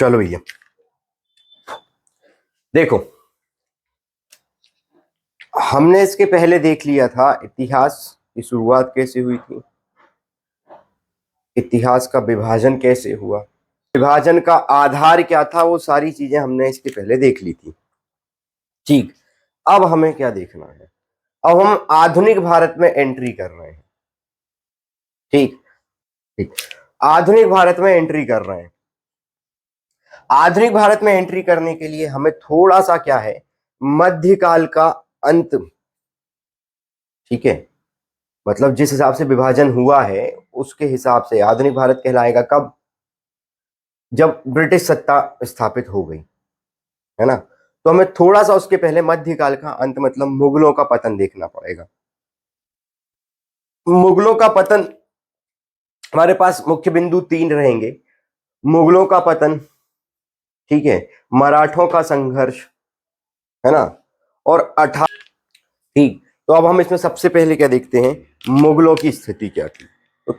चलो भैया देखो, हमने इसके पहले देख लिया था इतिहास की शुरुआत कैसे हुई थी, इतिहास का विभाजन कैसे हुआ, विभाजन का आधार क्या था, वो सारी चीजें हमने इसके पहले देख ली थी। ठीक, अब हमें क्या देखना है, अब हम आधुनिक भारत में एंट्री कर रहे हैं। ठीक ठीक, आधुनिक भारत में एंट्री कर रहे हैं। आधुनिक भारत में एंट्री करने के लिए हमें थोड़ा सा क्या है, मध्यकाल का अंत, ठीक है, मतलब जिस हिसाब से विभाजन हुआ है उसके हिसाब से आधुनिक भारत कहलाएगा कब, जब ब्रिटिश सत्ता स्थापित हो गई, है ना। तो हमें थोड़ा सा उसके पहले मध्यकाल का अंत मतलब मुगलों का पतन देखना पड़ेगा। मुगलों का पतन, हमारे पास मुख्य बिंदु 3 रहेंगे। मुगलों का पतन, ठीक है, मराठों का संघर्ष, है ना, और ठीक। तो अब हम इसमें सबसे पहले क्या देखते हैं, मुगलों की स्थिति क्या थी। तो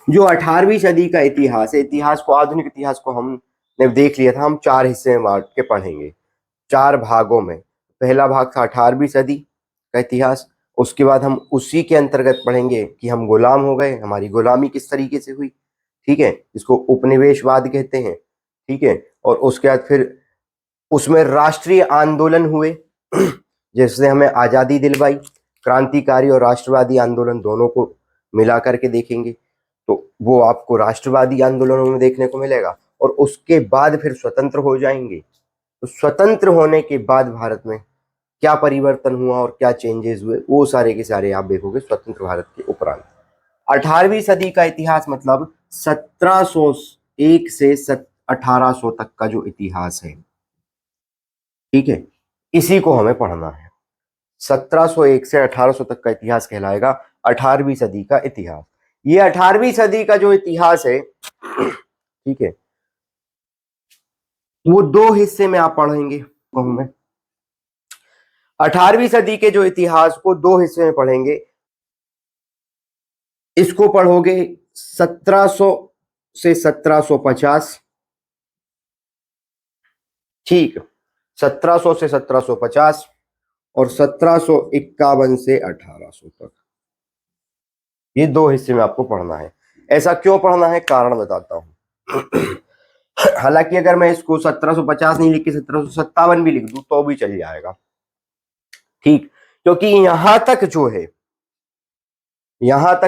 जो 18वीं सदी का इतिहास है, इतिहास को, आधुनिक इतिहास को हमने देख लिया था, हम 4 हिस्से में बांट के पढ़ेंगे, 4 भागों में। पहला भाग था 18वीं सदी का इतिहास, उसके बाद हम उसी के अंतर्गत पढ़ेंगे कि हम गुलाम हो गए, हमारी गुलामी किस तरीके से हुई, ठीक है, इसको उपनिवेशवाद कहते हैं, ठीक है। और उसके बाद फिर उसमें राष्ट्रीय आंदोलन हुए जिससे हमें आजादी दिलवाई, क्रांतिकारी और राष्ट्रवादी आंदोलन दोनों को मिला करके देखेंगे, तो वो आपको राष्ट्रवादी आंदोलनों में देखने को मिलेगा। और उसके बाद फिर स्वतंत्र हो जाएंगे। तो स्वतंत्र होने के बाद भारत में क्या परिवर्तन हुआ और क्या चेंजेस हुए, वो सारे के सारे आप देखोगे स्वतंत्र भारत के उपरांत। 18वीं सदी का इतिहास मतलब 1701 से 1800 तक का जो इतिहास है, ठीक है, इसी को हमें पढ़ना है। 1701 से 1800 तक का इतिहास कहलाएगा 18वीं सदी का इतिहास। ये 18वीं सदी का जो इतिहास है, ठीक है, वो 2 हिस्से में आप पढ़ेंगे। मैं 18वीं सदी के जो इतिहास को 2 हिस्से में पढ़ेंगे। इसको पढ़ोगे 1700 से 1750, ठीक, 1700 से 1750 और 1751 से 1800 तक, ये 2 हिस्से में आपको पढ़ना है। ऐसा क्यों पढ़ना है, कारण बताता हूं। हालांकि अगर मैं इसको 1750 नहीं लिख के 1757 भी लिख दूं तो भी चल जाएगा, ठीक, क्योंकि यहां तक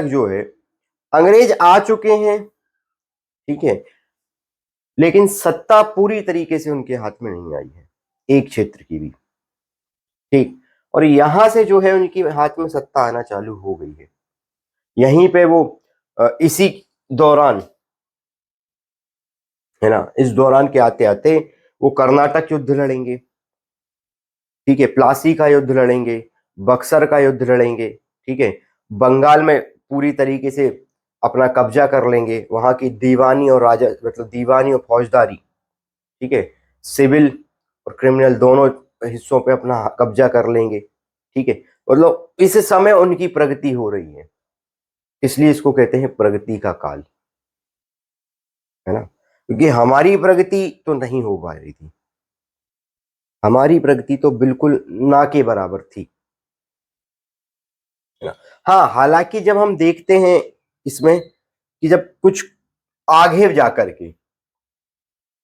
जो है अंग्रेज आ चुके हैं, ठीक है, लेकिन सत्ता पूरी तरीके से उनके हाथ में नहीं आई है, एक क्षेत्र की भी, ठीक। और यहां से जो है उनके हाथ में सत्ता आना चालू हो गई है। यहीं पे वो इसी दौरान, है ना, इस दौरान के आते आते वो कर्नाटक युद्ध लड़ेंगे, ठीक है, प्लासी का युद्ध लड़ेंगे, बक्सर का युद्ध लड़ेंगे, ठीक है, बंगाल में पूरी तरीके से अपना कब्जा कर लेंगे, वहां की दीवानी और राजा मतलब दीवानी और फौजदारी, ठीक है, सिविल और क्रिमिनल दोनों हिस्सों पे अपना कब्जा कर लेंगे, ठीक है। मतलब इस समय उनकी प्रगति हो रही है, इसलिए इसको कहते हैं प्रगति का काल, है ना, क्योंकि हमारी प्रगति तो नहीं हो पा रही थी, हमारी प्रगति तो बिल्कुल ना के बराबर थी, है ना। हाँ, हालांकि जब हम देखते हैं इसमें कि जब कुछ आगे जाकर के,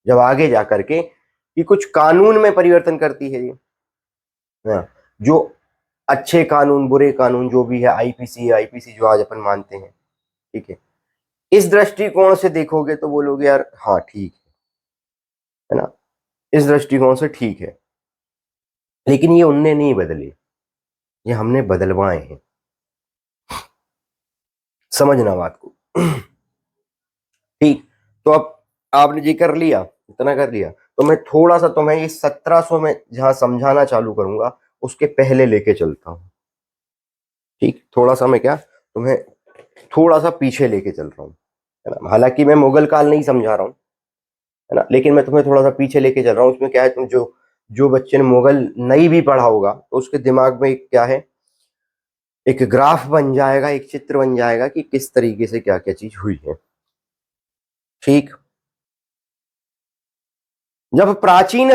जब आगे जाकर के कि कुछ कानून में परिवर्तन करती है ये, हाँ, जो अच्छे कानून बुरे कानून जो भी है, आईपीसी जो आज अपन मानते हैं, ठीक है, इस दृष्टिकोण से देखोगे तो बोलोगे यार हाँ ठीक है ना, इस दृष्टिकोण से ठीक है, लेकिन ये उनने नहीं बदले, ये हमने बदलवाए हैं, समझना बात को। ठीक, तो अब आपने ये कर लिया, इतना कर लिया, तो मैं थोड़ा सा तुम्हें ये 1700 में जहां समझाना चालू करूंगा उसके पहले लेके चलता हूं, ठीक, थोड़ा सा मैं क्या तुम्हें थोड़ा सा पीछे लेके चल रहा हूँ, है ना। हालांकि मैं मुगल काल नहीं समझा रहा हूँ, है ना, लेकिन मैं तुम्हें थोड़ा सा पीछे लेके चल रहा हूँ। उसमें क्या है, तुम जो जो बच्चे ने मुगल नहीं भी पढ़ा होगा तो उसके दिमाग में क्या है, एक ग्राफ बन जाएगा, एक चित्र बन जाएगा कि किस तरीके से क्या क्या चीज हुई है। ठीक। जब प्राचीन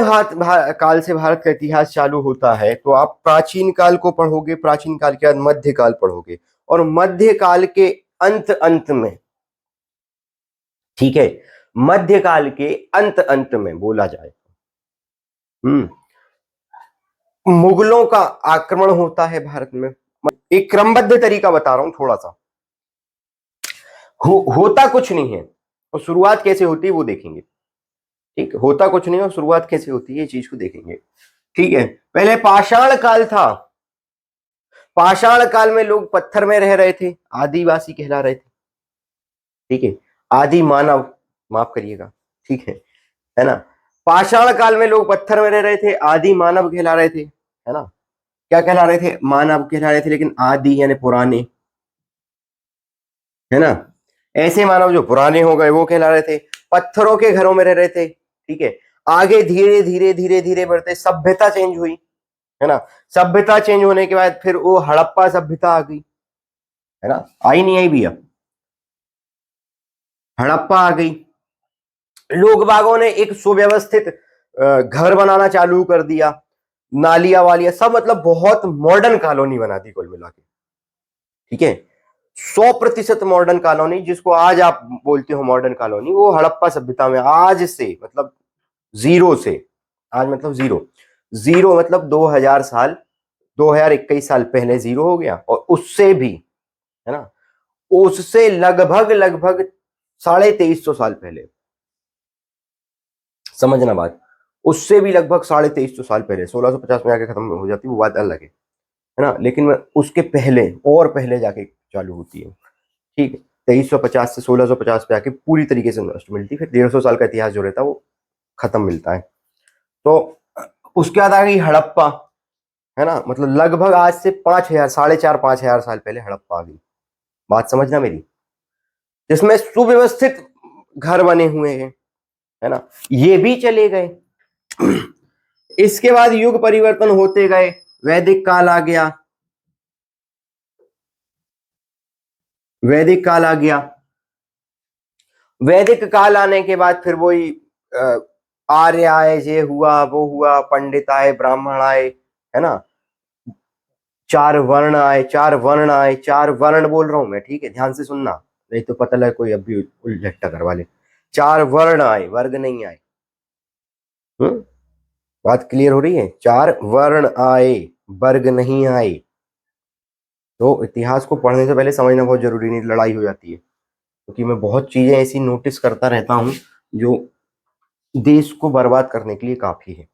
काल से भारत का इतिहास चालू होता है तो आप प्राचीन काल को पढ़ोगे, प्राचीन काल के बाद मध्यकाल पढ़ोगे, और मध्यकाल के अंत अंत में, ठीक है, मध्यकाल के अंत अंत में बोला जाए, मुगलों का आक्रमण होता है भारत में। एक क्रमबद्ध तरीका बता रहा हूं थोड़ा सा, होता कुछ नहीं है और शुरुआत कैसे होती है वो देखेंगे। ठीक, होता कुछ नहीं और शुरुआत कैसे होती है ये चीज को देखेंगे। ठीक है, पहले पाषाण काल था। पाषाण काल में लोग पत्थर में रह रहे थे, आदिवासी कहला रहे थे। ठीक है, आदि मानव, माफ करिएगा, ठीक है ना। पाषाण काल में लोग पत्थर में रह रहे थे, आदि मानव कहला रहे थे, है ना। क्या कहला रहे थे? मानव कहला रहे थे, लेकिन आदि यानी पुराने, है ना। ऐसे मानव जो पुराने हो गए वो कहला रहे थे, पत्थरों के घरों में रह रहे थे। ठीक है, आगे धीरे धीरे धीरे धीरे बढ़ते सभ्यता चेंज हुई, है ना। सभ्यता चेंज होने के बाद फिर वो हड़प्पा सभ्यता आ गई, है ना। आई नहीं आई भैया? हड़प्पा आ गई। लोग बागों ने एक सुव्यवस्थित घर बनाना चालू कर दिया, नालिया वालिया सब, मतलब बहुत मॉडर्न कॉलोनी बना दी कुल मिला के। ठीक है, 100% मॉडर्न कॉलोनी, जिसको आज आप बोलते हो मॉडर्न कॉलोनी, वो हड़प्पा सभ्यता में आज से, मतलब जीरो से, आज मतलब जीरो, जीरो मतलब 2000 साल, 2021 साल पहले जीरो हो गया, और उससे भी, है ना, उससे लगभग लगभग 2350 साल पहले, समझना बात, उससे भी लगभग 2350 साल पहले, 1650 में आके खत्म हो जाती है वो बात अलग है ना, लेकिन उसके पहले और पहले जाके चालू होती है। ठीक है, 2350 से 1650 पे आके पूरी तरीके से नष्ट मिलती है, फिर 150 साल का इतिहास जो रहता है वो खत्म मिलता है। तो उसके बाद आ गई हड़प्पा, है ना, मतलब लगभग आज से 5000, 4500 साल पहले हड़प्पा आ गई। बात समझना मेरी, जिसमें सुव्यवस्थित घर बने हुए हैं, है ना, ये भी चले गए। इसके बाद युग परिवर्तन होते गए, वैदिक काल आ गया, वैदिक काल आ गया। वैदिक काल आने के बाद फिर वही आर्य आए, ये हुआ वो हुआ, पंडित आए, ब्राह्मण आए, है ना, चार वर्ण आए, चार वर्ण आए, चार वर्ण बोल रहा हूं मैं, ठीक है, ध्यान से सुनना, नहीं तो पता लगे कोई अभी उलझट्टा करवा ले। चार वर्ण आए, वर्ग नहीं आए। बात क्लियर हो रही है? चार वर्ण आए, वर्ग नहीं आए। तो इतिहास को पढ़ने से पहले समझना बहुत जरूरी, नहीं लड़ाई हो जाती है, क्योंकि मैं बहुत चीजें ऐसी नोटिस करता रहता हूं जो देश को बर्बाद करने के लिए काफी है।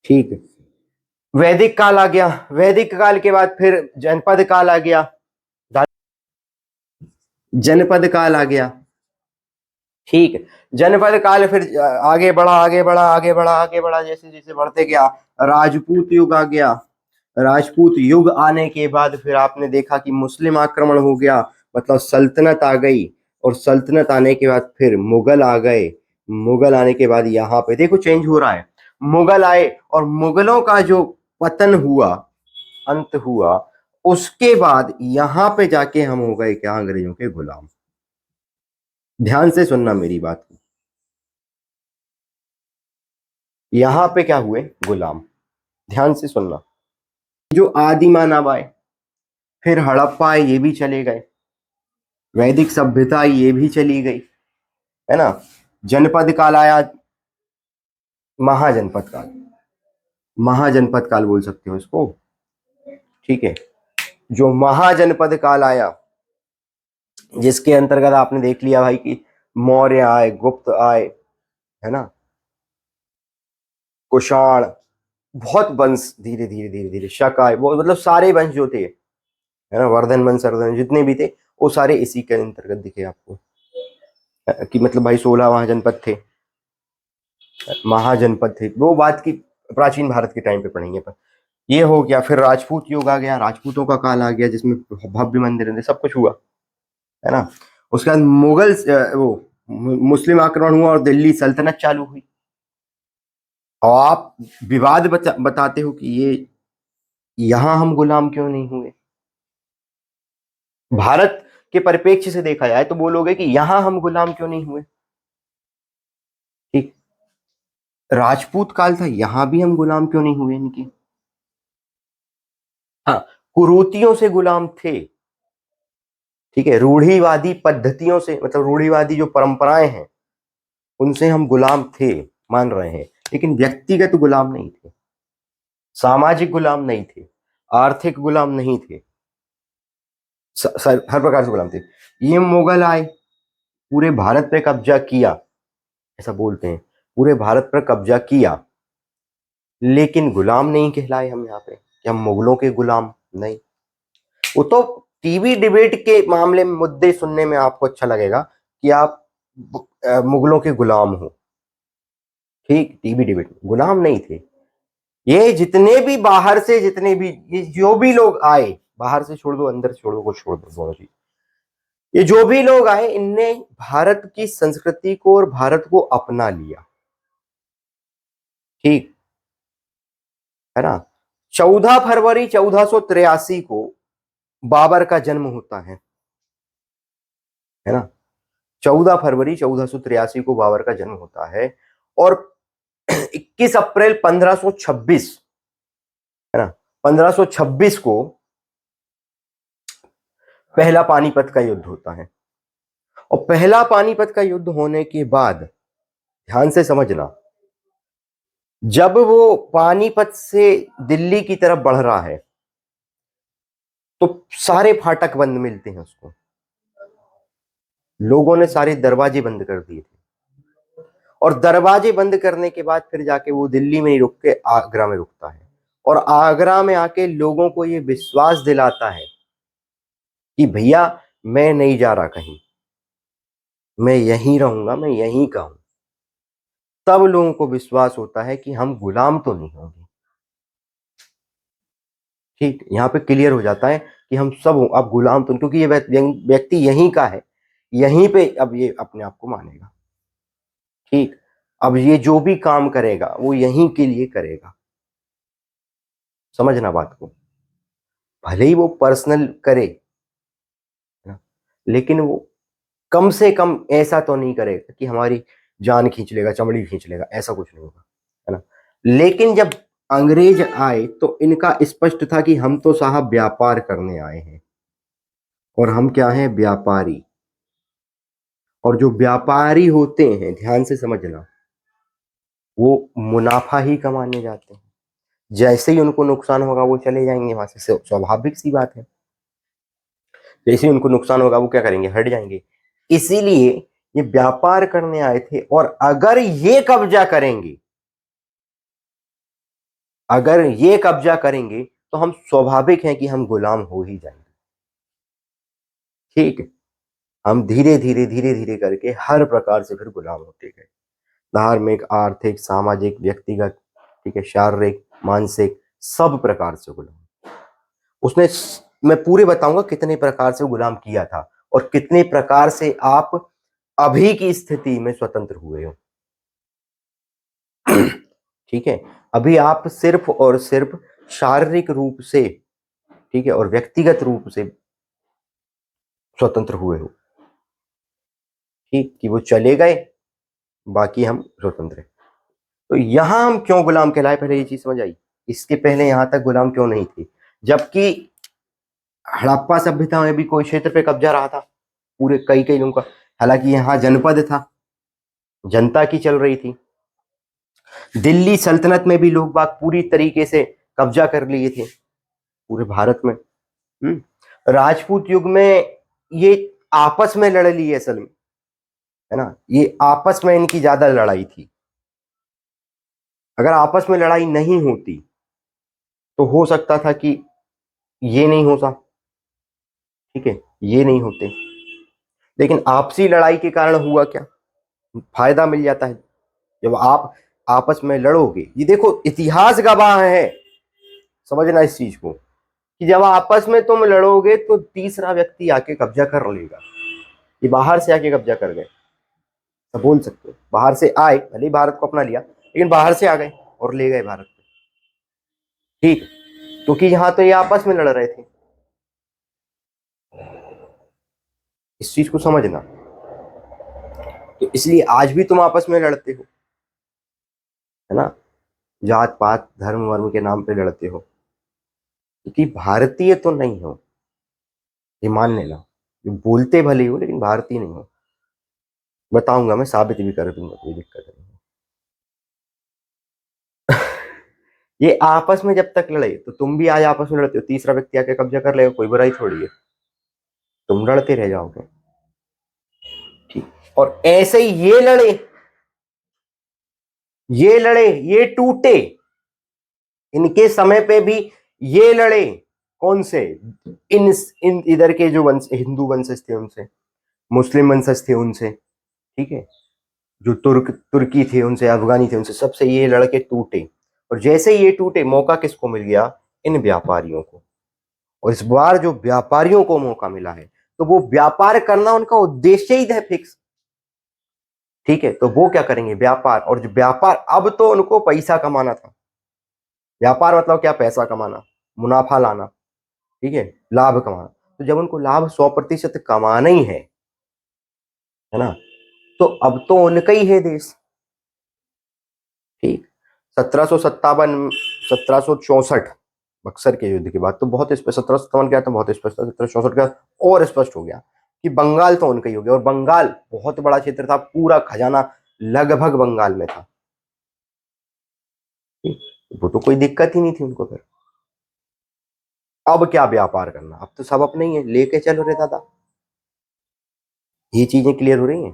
ठीक है, वैदिक काल आ गया, वैदिक काल के बाद फिर जनपद काल आ गया, जनपद काल आ गया। ठीक है, जनपद काल फिर आगे बढ़ा आगे बढ़ा आगे बढ़ा आगे बढ़ा, जैसे जैसे बढ़ते गया, राजपूत युग आ गया। राजपूत युग आने के बाद फिर आपने देखा कि मुस्लिम आक्रमण हो गया, मतलब सल्तनत आ गई, और सल्तनत आने के बाद फिर मुगल आ गए। मुगल आने के बाद यहाँ पे देखो चेंज हो रहा है, मुगल आए और मुगलों का जो पतन हुआ, अंत हुआ, उसके बाद यहां पे जाके हम हो गए क्या? अंग्रेजों के गुलाम। ध्यान से सुनना मेरी बात को, यहां पे क्या हुए? गुलाम। ध्यान से सुनना, जो आदि मानव आए, फिर हड़प्पा आए, ये भी चले गए, वैदिक सभ्यता आई, ये भी चली गई, है ना। जनपद काल आया, महाजनपद काल, महाजनपद काल बोल सकते हो इसको। ठीक है, जो महाजनपद काल आया, जिसके अंतर्गत आपने देख लिया भाई कि मौर्य आए, गुप्त आए, है ना, कुषाण, बहुत वंश धीरे धीरे धीरे धीरे, शक आए, वो मतलब सारे वंश जो थे, है ना, वर्धन वंश, सर्धन, जितने भी थे वो सारे इसी के अंतर्गत दिखे आपको, कि मतलब भाई 16 महाजनपद थे, महाजनपद थे, वो बात की प्राचीन भारत के टाइम पे पढ़ेंगे। पर ये हो गया, फिर राजपूत युग आ गया, राजपूतों का काल आ गया, जिसमें भव्य मंदिर थे, सब कुछ हुआ, है ना। उसके बाद मुगल वो मुस्लिम आक्रमण हुआ और दिल्ली सल्तनत चालू हुई। और आप विवाद बताते हो कि ये यहां हम गुलाम क्यों नहीं हुए? भारत के परिप्रेक्ष्य से देखा जाए तो बोलोगे कि यहां हम गुलाम क्यों नहीं हुए। ठीक, राजपूत काल था, यहां भी हम गुलाम क्यों नहीं हुए इनके। हाँ, कुरीतियों से गुलाम थे, ठीक है, रूढ़िवादी पद्धतियों से, मतलब रूढ़िवादी जो परंपराएं हैं उनसे हम गुलाम थे, मान रहे हैं, लेकिन व्यक्तिगत गुलाम नहीं थे, सामाजिक गुलाम नहीं थे, आर्थिक गुलाम नहीं थे, हर प्रकार से गुलाम थे। ये मुगल आए, पूरे भारत पे कब्जा किया, ऐसा बोलते हैं, पूरे भारत पर कब्जा किया, लेकिन गुलाम नहीं कहलाए हम यहाँ पे, कि हम मुगलों के गुलाम नहीं। वो तो टीवी डिबेट के मामले में मुद्दे सुनने में आपको अच्छा लगेगा कि आप मुगलों के गुलाम हो, ठीक, टीवी डिबेट में गुलाम नहीं थे। ये जितने भी बाहर से, जितने भी ये जो भी लोग आए, बाहर से छोड़ दो, अंदर से छोड़ दो, कुछ छोड़ दो, दोनों चीज, ये जो भी लोग आए इनने भारत की संस्कृति को और भारत को अपना लिया, ठीक है ना। 14 फरवरी 1483 को बाबर का जन्म होता है ना। 14 फरवरी 1483 को बाबर का जन्म होता है, और 21 अप्रैल 1526, है ना, 1526 को पहला पानीपत का युद्ध होता है। और पहला पानीपत का युद्ध होने के बाद, ध्यान से समझना, जब वो पानीपत से दिल्ली की तरफ बढ़ रहा है तो सारे फाटक बंद मिलते हैं उसको, लोगों ने सारे दरवाजे बंद कर दिए थे, और दरवाजे बंद करने के बाद फिर जाके वो दिल्ली में नहीं रुक के आगरा में रुकता है, और आगरा में आके लोगों को ये विश्वास दिलाता है कि भैया मैं नहीं जा रहा कहीं, मैं यहीं रहूंगा, मैं यहीं का हूं। तब लोगों को विश्वास होता है कि हम गुलाम तो नहीं होंगे, ठीक, यहाँ पे क्लियर हो जाता है कि हम सब अब गुलाम तो, क्योंकि ये व्यक्ति यहीं का है, यहीं पे अब ये अपने आप को मानेगा, ठीक, अब ये जो भी काम करेगा वो यहीं के लिए करेगा, समझना बात को, भले ही वो पर्सनल करे ना, लेकिन वो कम से कम ऐसा तो नहीं करेगा कि हमारी जान खींच लेगा, चमड़ी खींच लेगा, ऐसा कुछ नहीं होगा, है ना। लेकिन जब अंग्रेज आए तो इनका स्पष्ट था कि हम तो साहब व्यापार करने आए हैं, और हम क्या हैं, व्यापारी, और जो व्यापारी होते हैं, ध्यान से समझना, वो मुनाफा ही कमाने जाते हैं, जैसे ही उनको नुकसान होगा वो चले जाएंगे वहां से, स्वाभाविक सी बात है, जैसे ही उनको नुकसान होगा वो क्या करेंगे, हट जाएंगे। इसीलिए ये व्यापार करने आए थे, और अगर ये कब्जा करेंगे, अगर ये कब्जा करेंगे तो हम स्वाभाविक है कि हम गुलाम हो ही जाएंगे, ठीक है। हम धीरे धीरे धीरे धीरे करके हर प्रकार से फिर गुलाम होते गए, धार्मिक, आर्थिक, सामाजिक, व्यक्तिगत, ठीक है, शारीरिक, मानसिक, सब प्रकार से गुलाम उसने। मैं पूरे बताऊंगा कितने प्रकार से गुलाम किया था, और कितने प्रकार से आप अभी की स्थिति में स्वतंत्र हुए हो, ठीक है। अभी आप सिर्फ और सिर्फ शारीरिक रूप से, ठीक है, और व्यक्तिगत रूप से स्वतंत्र हुए हो, ठीक, कि वो चले गए, बाकी हम स्वतंत्र हैं। तो यहां हम क्यों गुलाम कहलाए, पहले ये चीज समझ आई। इसके पहले यहां तक गुलाम क्यों नहीं थे, जबकि हड़प्पा सभ्यता में भी कोई क्षेत्र पे कब्जा रहा था, पूरे कई कई लोगों का, हालांकि यहाँ जनपद था, जनता की चल रही थी। दिल्ली सल्तनत में भी लोग बाग पूरी तरीके से कब्जा कर लिए थे पूरे भारत में। राजपूत युग में ये आपस में लड़ ली असल में, है ना, ये आपस में इनकी ज्यादा लड़ाई थी। अगर आपस में लड़ाई नहीं होती तो हो सकता था कि ये नहीं होता, ठीक है, ये नहीं होते, लेकिन आपसी लड़ाई के कारण हुआ क्या, फायदा मिल जाता है जब आप आपस में लड़ोगे। ये देखो इतिहास गवाह है, समझना इस चीज को, कि जब आपस में तुम लड़ोगे तो तीसरा व्यक्ति आके कब्जा कर लेगा। ये बाहर से आके कब्जा कर गए, तो बोल सकते हो बाहर से आए, भले ही भारत को अपना लिया, लेकिन बाहर से आ गए और ले गए भारत को, ठीक, क्योंकि यहाँ तो ये आपस में लड़ रहे थे। इस चीज को समझना। तो इसलिए आज भी तुम आपस में लड़ते हो, है ना, जात पात धर्म वर्म के नाम पे लड़ते हो, क्योंकि भारतीय तो नहीं हो, ये मान लेना। ये बोलते भले हो लेकिन भारतीय नहीं हो। बताऊंगा, मैं साबित भी कर दूंगा, कोई दिक्कत नहीं है। ये आपस में जब तक लड़े, तो तुम भी आज आपस में लड़ते हो, तीसरा व्यक्ति आके कब्जा कर लेगा, कोई बुराई थोड़ी है, तुम लड़ते रह जाओगे। ठीक, और ऐसे ही ये लड़े, ये टूटे, इनके समय पे भी ये लड़े। कौन से? इन इधर के जो वंश, हिंदू वंशज थे उनसे, मुस्लिम वंशज थे उनसे, ठीक है, जो तुर्की थे उनसे, अफगानी थे उनसे, सबसे ये लड़के टूटे। और जैसे ये टूटे, मौका किसको मिल गया? इन व्यापारियों को। और इस बार जो व्यापारियों को मौका मिला है, तो वो व्यापार करना उनका उद्देश्य ही है फिक्स। ठीक है, तो वो क्या करेंगे? व्यापार। और जो व्यापार, अब तो उनको पैसा कमाना था। व्यापार मतलब क्या? पैसा कमाना, मुनाफा लाना, ठीक है, लाभ कमाना। तो जब उनको लाभ 100% कमाना ही है ना, तो अब तो उनका ही है देश। ठीक, 1757, 1764 बक्सर के युद्ध के बाद तो बहुत स्पष्ट, 1757 क्या था, बहुत स्पष्ट था। 1764 का और स्पष्ट हो गया कि बंगाल तो उनका ही हो गया। और बंगाल बहुत बड़ा क्षेत्र था, पूरा खजाना लगभग बंगाल में था। ठीक, वो तो कोई दिक्कत ही नहीं थी उनको फिर। अब क्या व्यापार करना? अब तो सब अपने ही है, लेके चलो रे दादा। ये चीजें क्लियर हो रही हैं।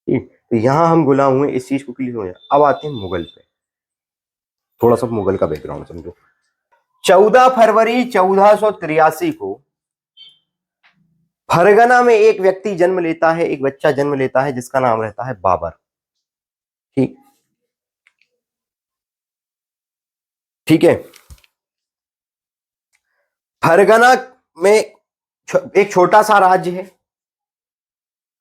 ठीक, तो यहां हम गुलाम हुए, इस चीज को क्लियर हो जाए। अब आते हैं मुगल पे। थोड़ा सा मुगल का बैकग्राउंड समझो। 14 फरवरी 1483 को फरगना में एक व्यक्ति जन्म लेता है, एक बच्चा जन्म लेता है, जिसका नाम रहता है बाबर। ठीक, ठीक है। फरगना में एक छोटा सा राज्य है,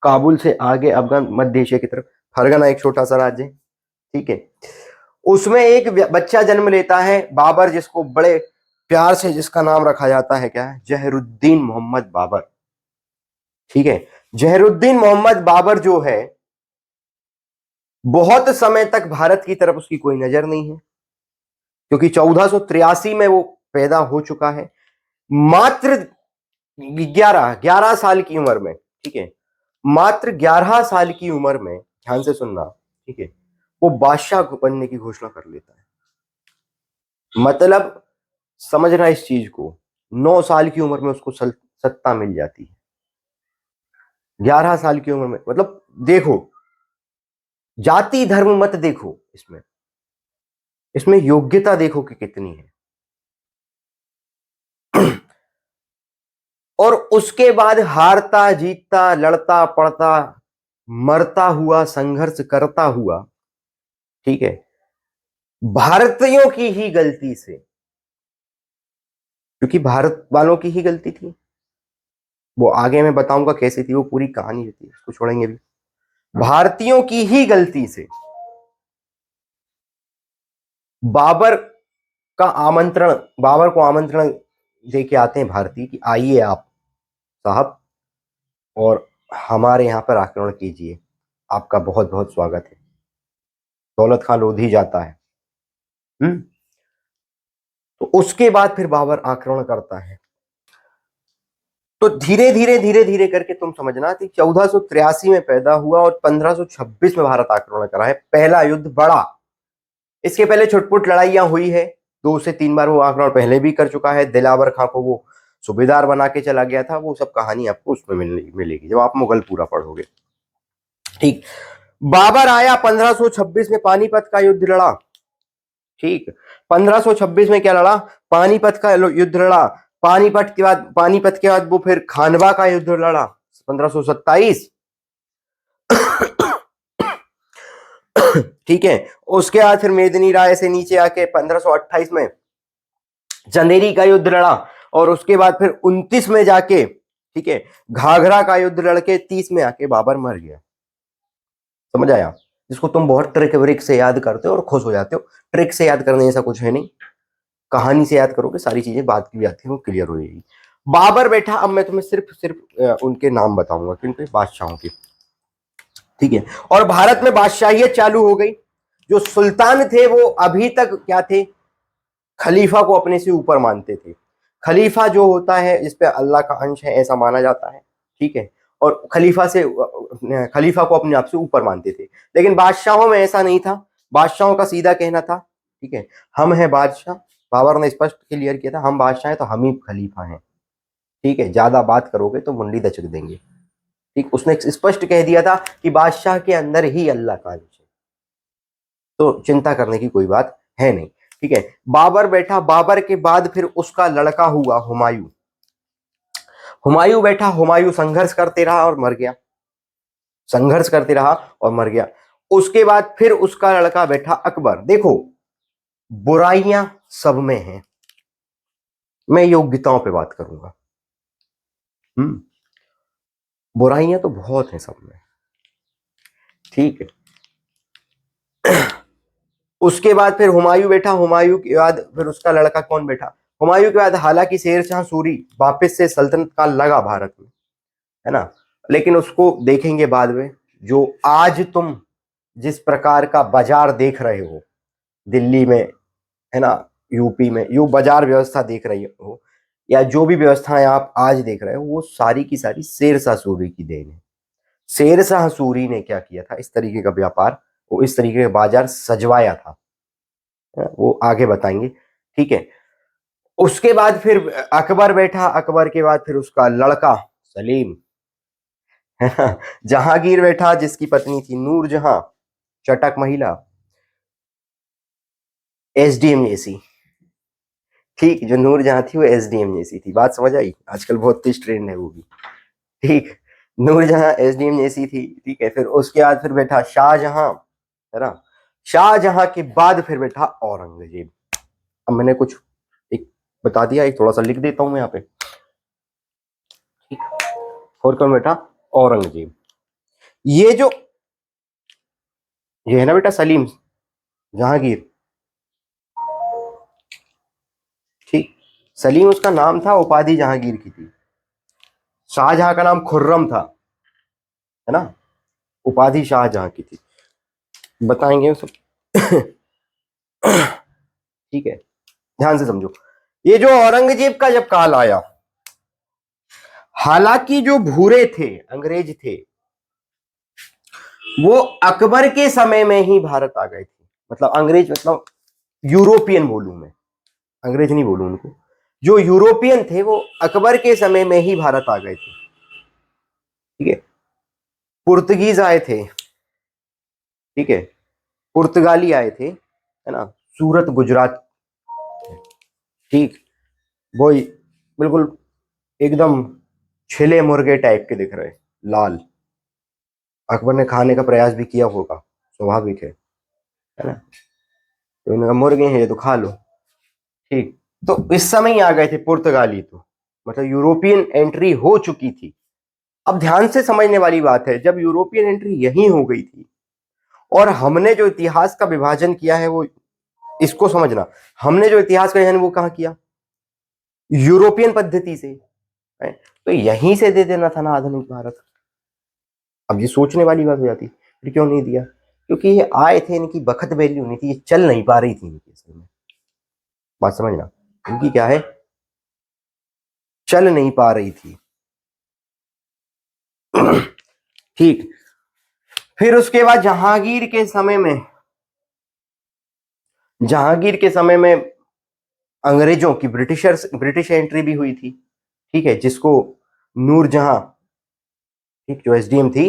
काबुल से आगे अफगान मध्य एशिया की तरफ फरगना एक छोटा सा राज्य है। ठीक है, उसमें एक बच्चा जन्म लेता है बाबर, जिसको बड़े प्यार से जिसका नाम रखा जाता है, क्या है? जहरुद्दीन मोहम्मद बाबर। ठीक है, जहरुद्दीन मोहम्मद बाबर जो है, बहुत समय तक भारत की तरफ उसकी कोई नजर नहीं है, क्योंकि 1483 में वो पैदा हो चुका है, मात्र 11 साल की उम्र में। ठीक है, मात्र 11 साल की उम्र में, ध्यान से सुनना, ठीक है, वो बादशाह बनने की घोषणा कर लेता है। मतलब समझना इस चीज को, 9 साल की उम्र में उसको सत्ता मिल जाती है। 11 साल की उम्र में, मतलब देखो, जाति धर्म मत देखो, इसमें इसमें योग्यता देखो कि कितनी है। और उसके बाद हारता जीतता, लड़ता पड़ता, मरता हुआ, संघर्ष करता हुआ, ठीक है, भारतीयों की ही गलती से, क्योंकि भारत वालों की ही गलती थी, वो आगे मैं बताऊंगा कैसे थी, वो पूरी कहानी रहती है, उसको छोड़ेंगे भी। भारतीयों की ही गलती से बाबर का आमंत्रण, बाबर को आमंत्रण देके आते हैं भारतीय कि आइए आप साहब, और हमारे यहाँ पर आक्रमण कीजिए, आपका बहुत बहुत स्वागत है। दौलत खान लोधी जाता है। तो उसके बाद फिर बाबर आक्रमण करता है। तो धीरे धीरे धीरे धीरे करके तुम समझना कि 1483 में पैदा हुआ और 1526 में भारत आक्रमण करा है, पहला युद्ध बड़ा। इसके पहले छुटपुट लड़ाइयां हुई है, 2 से 3 बार वो आक्रमण पहले भी कर चुका है। दिलावर खां को वो सूबेदार बना के चला गया था, वो सब कहानी आपको उसमें मिलेगी जब आप मुगल पूरा पढ़ोगे। ठीक, बाबर आया 1526 में, पानीपत का युद्ध लड़ा। ठीक, 1526 में क्या लड़ा? पानीपत का युद्ध लड़ा। पानीपत के बाद वो फिर खानवा का युद्ध लड़ा 1527। ठीक है, उसके बाद फिर मेदिनी राय से नीचे आके 1528 में चंदेरी का युद्ध लड़ा। और उसके बाद फिर 29 में जाके, ठीक है, घाघरा का युद्ध लड़के 30 में आके बाबर मर गया। समझ आया? जिसको तुम बहुत ट्रिक व्रिक से याद करते हो और खुश हो जाते हो। ट्रिक से याद करने जैसा कुछ है नहीं, कहानी से याद करोगे, सारी चीजें बात की भी आती है, वो क्लियर हो जाएगी। बाबर बैठा, अब मैं तुम्हें सिर्फ सिर्फ उनके नाम बताऊंगा, किनके, बादशाहों के, ठीक है। और भारत में बादशाहियत चालू हो गई। जो सुल्तान थे वो अभी तक क्या थे, खलीफा को अपने से ऊपर मानते थे। खलीफा जो होता है इस पे अल्लाह का अंश है ऐसा माना जाता है, ठीक है। और खलीफा को अपने आप से ऊपर मानते थे। लेकिन बादशाहों में ऐसा नहीं था। बादशाहों का सीधा कहना था, ठीक है, हम हैं बादशाह। बाबर ने स्पष्ट क्लियर किया था, हम बादशाह हैं तो हम ही खलीफा हैं, ठीक है, ज्यादा बात करोगे तो मुंडी दचक देंगे, ठीक। उसने स्पष्ट कह दिया था कि बादशाह के अंदर ही अल्लाह का अंश है, तो चिंता करने की कोई बात है नहीं, ठीक है। बाबर बैठा, बाबर के बाद फिर उसका लड़का हुआ हुमायूं। हुमायूं बैठा, हुमायूं संघर्ष करते रहा और मर गया, संघर्ष करते रहा और मर गया। उसके बाद फिर उसका लड़का बैठा अकबर। देखो, बुराइयां सब में हैं, मैं योग्यताओं पे बात करूंगा। बुराइयां तो बहुत हैं सब में, ठीक है। उसके बाद फिर हुमायूं बैठा, हुमायूं के बाद फिर उसका लड़का कौन बैठा, हुमायूं के बाद हालांकि शेर शाह सूरी वापस से सल्तनत का लगा भारत में, है ना, लेकिन उसको देखेंगे बाद में। जो आज तुम जिस प्रकार का बाजार देख रहे हो दिल्ली में, है ना, यूपी में, यू बाजार व्यवस्था देख रही हो, या जो भी व्यवस्थाएं आप आज देख रहे हो, वो सारी की सारी शेर शाह सूरी की देन है। शेर शाह सूरी ने क्या किया था, इस तरीके का व्यापार, वो इस तरीके का बाजार सजवाया था, वो आगे बताएंगे, ठीक है। उसके बाद फिर अकबर बैठा, अकबर के बाद फिर उसका लड़का सलीम, है ना। जहांगीर बैठा जिसकी पत्नी थी नूरजहां, चटक महिला, एसडीएम जैसी, ठीक, जो नूरजहां थी वो एसडीएम जैसी थी, बात समझ आई, आजकल बहुत तेज ट्रेंड है वो भी, ठीक। नूरजहां एसडीएम जैसी थी, ठीक है। फिर उसके बाद फिर बैठा शाहजहां, है ना। शाहजहां के बाद फिर बैठा औरंगजेब। अब मैंने कुछ एक बता दिया, एक थोड़ा सा लिख देता हूं मैं यहाँ पे, ठीक। और कौन बैठा, औरंगजेब। ये जो ये है ना बेटा सलीम जहांगीर, ठीक, सलीम उसका नाम था, उपाधि जहांगीर की थी। शाहजहां का नाम खुर्रम था, है ना, उपाधि शाहजहां की थी, बताएंगे सब। ठीक है, ध्यान से समझो। ये जो औरंगजेब का जब काल आया, हालांकि जो भूरे थे, अंग्रेज थे, वो अकबर के समय में ही भारत आ गए थे। मतलब अंग्रेज मतलब यूरोपियन बोलूं मैं, अंग्रेज नहीं बोलूं उनको, जो यूरोपियन थे वो अकबर के समय में ही भारत आ गए थे, ठीक है। पुर्तगीज आए थे, ठीक है, पुर्तगाली आए थे, है ना, सूरत गुजरात, ठीक, वो बिल्कुल एकदम छिले मुर्गे टाइप के दिख रहे, लाल। अकबर ने खाने का प्रयास भी किया होगा, स्वाभाविक है ना, तो इन्होंने मुर्गे हैं ये तो खा लो, ठीक। तो इस समय ही आ गए थे पुर्तगाली, तो मतलब यूरोपियन एंट्री हो चुकी थी। अब ध्यान से समझने वाली बात है, जब यूरोपियन एंट्री यहीं हो गई थी और हमने जो इतिहास का विभाजन किया है वो, इसको समझना, हमने जो इतिहास का विभाजन वो कहाँ किया, यूरोपियन पद्धति से, है? तो यहीं से दे देना था ना आधुनिक भारत। अब ये सोचने वाली बात हो जाती, फिर क्यों नहीं दिया, क्योंकि ये आए थे, इनकी बखत वैल्यू नहीं थी, ये चल नहीं पा रही थी इनकी असल में, बात समझना, इनकी क्या है, चल नहीं पा रही थी। ठीक। फिर उसके बाद जहांगीर के समय में अंग्रेजों की ब्रिटिश एंट्री भी हुई थी, ठीक है, जिसको नूरजहां, ठीक, जो एसडीएम थी,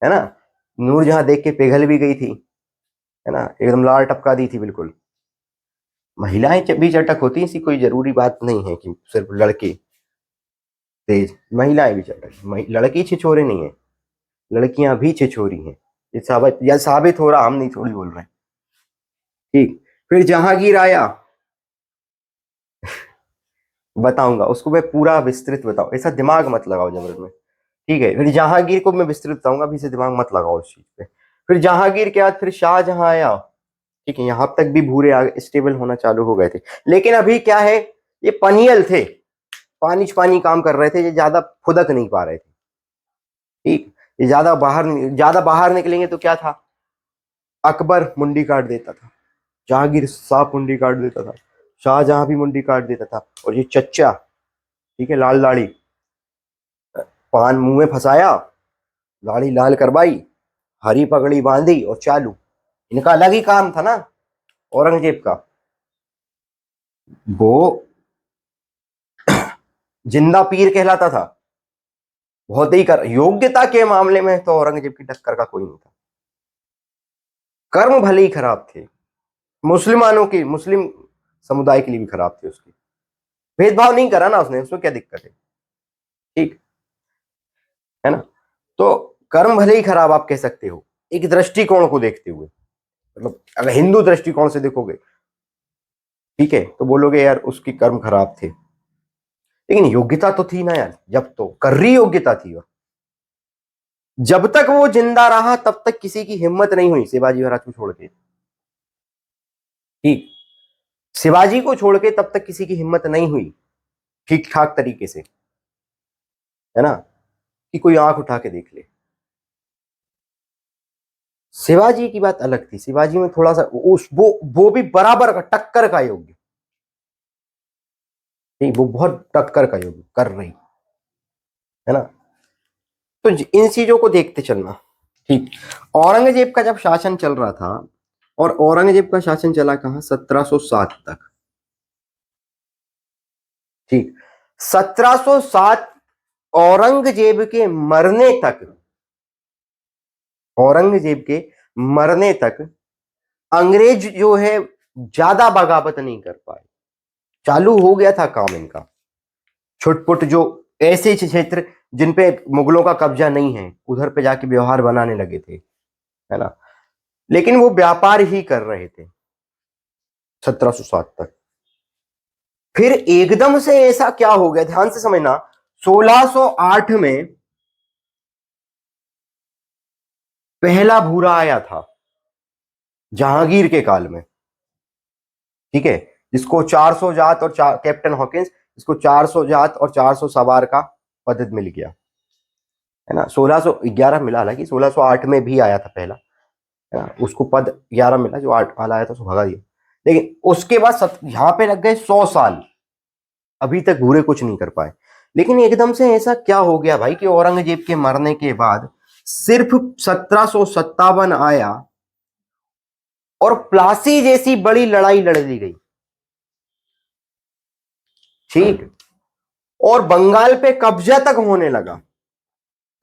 है ना, नूरजहां देख के पिघल भी गई थी, है ना, एकदम लाल टपका दी थी बिल्कुल। महिलाएं भी चटक होती, ऐसी कोई जरूरी बात नहीं है कि सिर्फ लड़के तेज, महिलाएं भी चटक, लड़की छिछोरे नहीं है, लड़कियां भी छिछोरी हैं, ये साबित हो रहा, हम नहीं थोड़ी बोल रहे हैं, ठीक। फिर जहांगीर आया, बताऊंगा उसको मैं पूरा विस्तृत बताऊं, ऐसा दिमाग मत लगाओ जबरन में, ठीक है। फिर जहांगीर को मैं विस्तृत बताऊंगा, अभी से दिमाग मत लगाओ उस चीज पे। फिर जहांगीर के बाद फिर शाहजहां आया, ठीक है, यहां तक भी भूरे स्टेबल होना चालू हो गए थे, लेकिन अभी क्या है, ये पनियल थे, पानी काम कर रहे थे, ये ज्यादा फुदक नहीं पा रहे थे। ठीक, ये ज्यादा बाहर निकलेंगे तो क्या था, अकबर मुंडी काट देता था, जहांगीर साहब मुंडी काट देता था, शाहजहां भी मुंडी काट देता था। और ये चच्चा, ठीक है, लाल दाढ़ी, पान मुंह में फंसाया, दाढ़ी लाल करवाई, हरी पगड़ी बांधी और चालू। इनका अलग ही काम था ना औरंगजेब का। वो जिंदा पीर कहलाता था, बहुत ही कर योग्यता के मामले में तो औरंगजेब की टक्कर का कोई नहीं था। कर्म भले ही खराब थे, मुस्लिम समुदाय के लिए भी खराब थे उसके। भेदभाव नहीं करा ना उसने, उसमें क्या दिक्कत है, ठीक है ना। तो कर्म भले ही खराब आप कह सकते हो एक दृष्टिकोण को देखते हुए, मतलब अगर हिंदू दृष्टिकोण से देखोगे, ठीक है, तो बोलोगे यार उसकी कर्म खराब थे, लेकिन योग्यता तो थी ना यार, जब तो कर्री योग्यता थी। और जब तक वो जिंदा रहा तब तक किसी की हिम्मत नहीं हुई शिवाजी महाराज को छोड़ के, ठीक, शिवाजी को छोड़ के तब तक किसी की हिम्मत नहीं हुई ठीक ठाक तरीके से, है ना, कि कोई आंख उठा के देख ले। शिवाजी की बात अलग थी, शिवाजी में थोड़ा सा वो भी बराबर का टक्कर का योग्य, नहीं वो बहुत टक्कर का योग्य कर रही, है ना। तो इन चीजों को देखते चलना, ठीक। औरंगजेब का जब शासन चल रहा था, और औरंगजेब का शासन चला कहां, 1707 तक, ठीक। 1707 औरंगजेब के मरने तक, औरंगजेब के मरने तक अंग्रेज जो है ज्यादा बगावत नहीं कर पाए। चालू हो गया था काम इनका, छुटपुट जो ऐसे क्षेत्र जिनपे मुगलों का कब्जा नहीं है उधर पे जाके व्यवहार बनाने लगे थे, है ना, लेकिन वो व्यापार ही कर रहे थे 1707 तक। फिर एकदम से ऐसा क्या हो गया, ध्यान से समझना, 1608 में पहला भूरा आया था जहांगीर के काल में, ठीक है, जिसको 400 जात और कैप्टन हॉकिंस, जिसको 400 जात और 400 सवार का पद मिल गया, है ना। 1611 मिला, हालांकि 1608 में भी आया था पहला, है ना, उसको पद 11 मिला, जो 8 वाला आया था उसको भगा दिया। लेकिन उसके बाद यहां पे लग गए 100 साल, अभी तक भूरे कुछ नहीं कर पाए। लेकिन एकदम से ऐसा क्या हो गया भाई कि औरंगजेब के मरने के बाद सिर्फ 1757 आया और प्लासी जैसी बड़ी लड़ाई लड़ ली गई, ठीक, और बंगाल पे कब्जा तक होने लगा।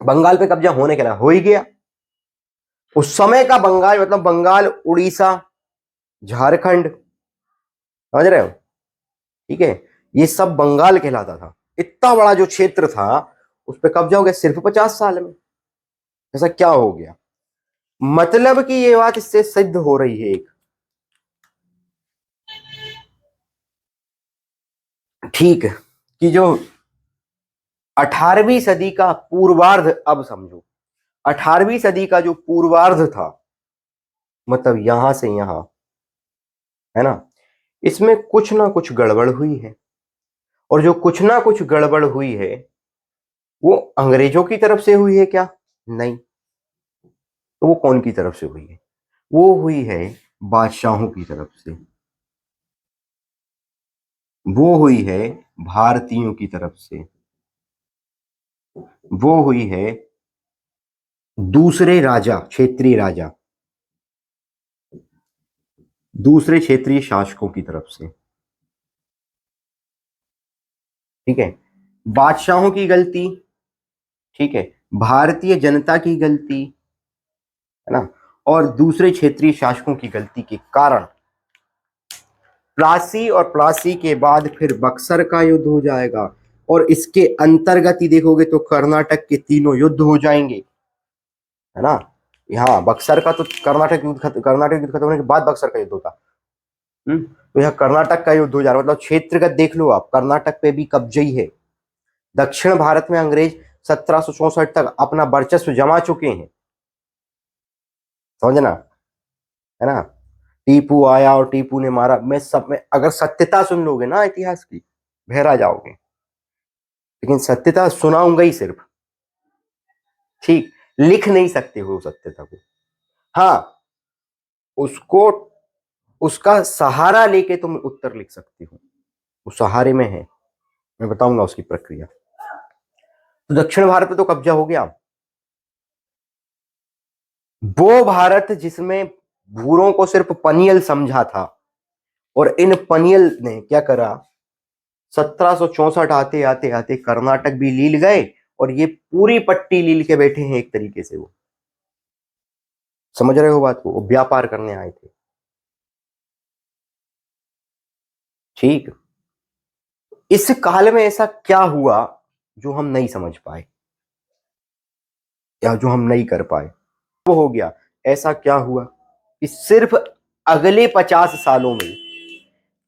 बंगाल पे कब्जा होने के हो ही गया। उस समय का बंगाल मतलब बंगाल, उड़ीसा, झारखंड, समझ रहे हो, ठीक है, ये सब बंगाल कहलाता था। इतना बड़ा जो क्षेत्र था उस पर कब्जा हो गया सिर्फ 50 साल में। ऐसा क्या हो गया, मतलब कि ये बात इससे सिद्ध हो रही है एक, ठीक, कि जो 18वीं सदी का पूर्वार्ध, अब समझो 18वीं सदी का जो पूर्वार्ध था, मतलब यहां से यहां, है ना, इसमें कुछ ना कुछ गड़बड़ हुई है। और जो कुछ ना कुछ गड़बड़ हुई है वो अंग्रेजों की तरफ से हुई है क्या, नहीं, तो वो कौन की तरफ से हुई है, वो हुई है बादशाहों की तरफ से, वो हुई है भारतीयों की तरफ से, वो हुई है दूसरे राजा, क्षेत्रीय राजा, दूसरे क्षेत्रीय शासकों की तरफ से, ठीक है, बादशाहों की गलती, ठीक है, भारतीय जनता की गलती, है ना, और दूसरे क्षेत्रीय शासकों की गलती के कारण प्लासी और प्लासी के बाद फिर बक्सर का युद्ध हो जाएगा। और इसके अंतर्गत ही देखोगे तो कर्नाटक के तीनों युद्ध हो जाएंगे, है ना। यहाँ बक्सर का तो कर्नाटक युद्ध खत्म होने के बाद बक्सर का युद्ध होता। तो यहाँ कर्नाटक का युद्ध हो जा रहा है, मतलब क्षेत्रगत देख लो आप, कर्नाटक पे भी कब्जे ही है। दक्षिण भारत में अंग्रेज 1764 तक अपना वर्चस्व जमा चुके हैं, समझना, है ना। टीपू आया और टीपू ने मारा, मैं सब में अगर सत्यता सुन लोगे ना इतिहास की, बहरा जाओगे। लेकिन सत्यता सुनाऊंगा ही सिर्फ, ठीक, लिख नहीं सकते हो सत्यता को। हाँ, उसको, उसका सहारा लेके तुम उत्तर लिख सकते हो, उस सहारे में है, मैं बताऊंगा उसकी प्रक्रिया। तो दक्षिण भारत पे तो कब्जा हो गया। वो भारत जिसमें भूरों को सिर्फ पनियल समझा था, और इन पनियल ने क्या करा, 1764 आते आते आते कर्नाटक भी लील गए, और ये पूरी पट्टी लील के बैठे हैं एक तरीके से। वो समझ रहे हो बात को, वो व्यापार करने आए थे, ठीक। इस काल में ऐसा क्या हुआ जो हम नहीं समझ पाए, या जो हम नहीं कर पाए, वो हो गया। ऐसा क्या हुआ कि सिर्फ अगले 50 सालों में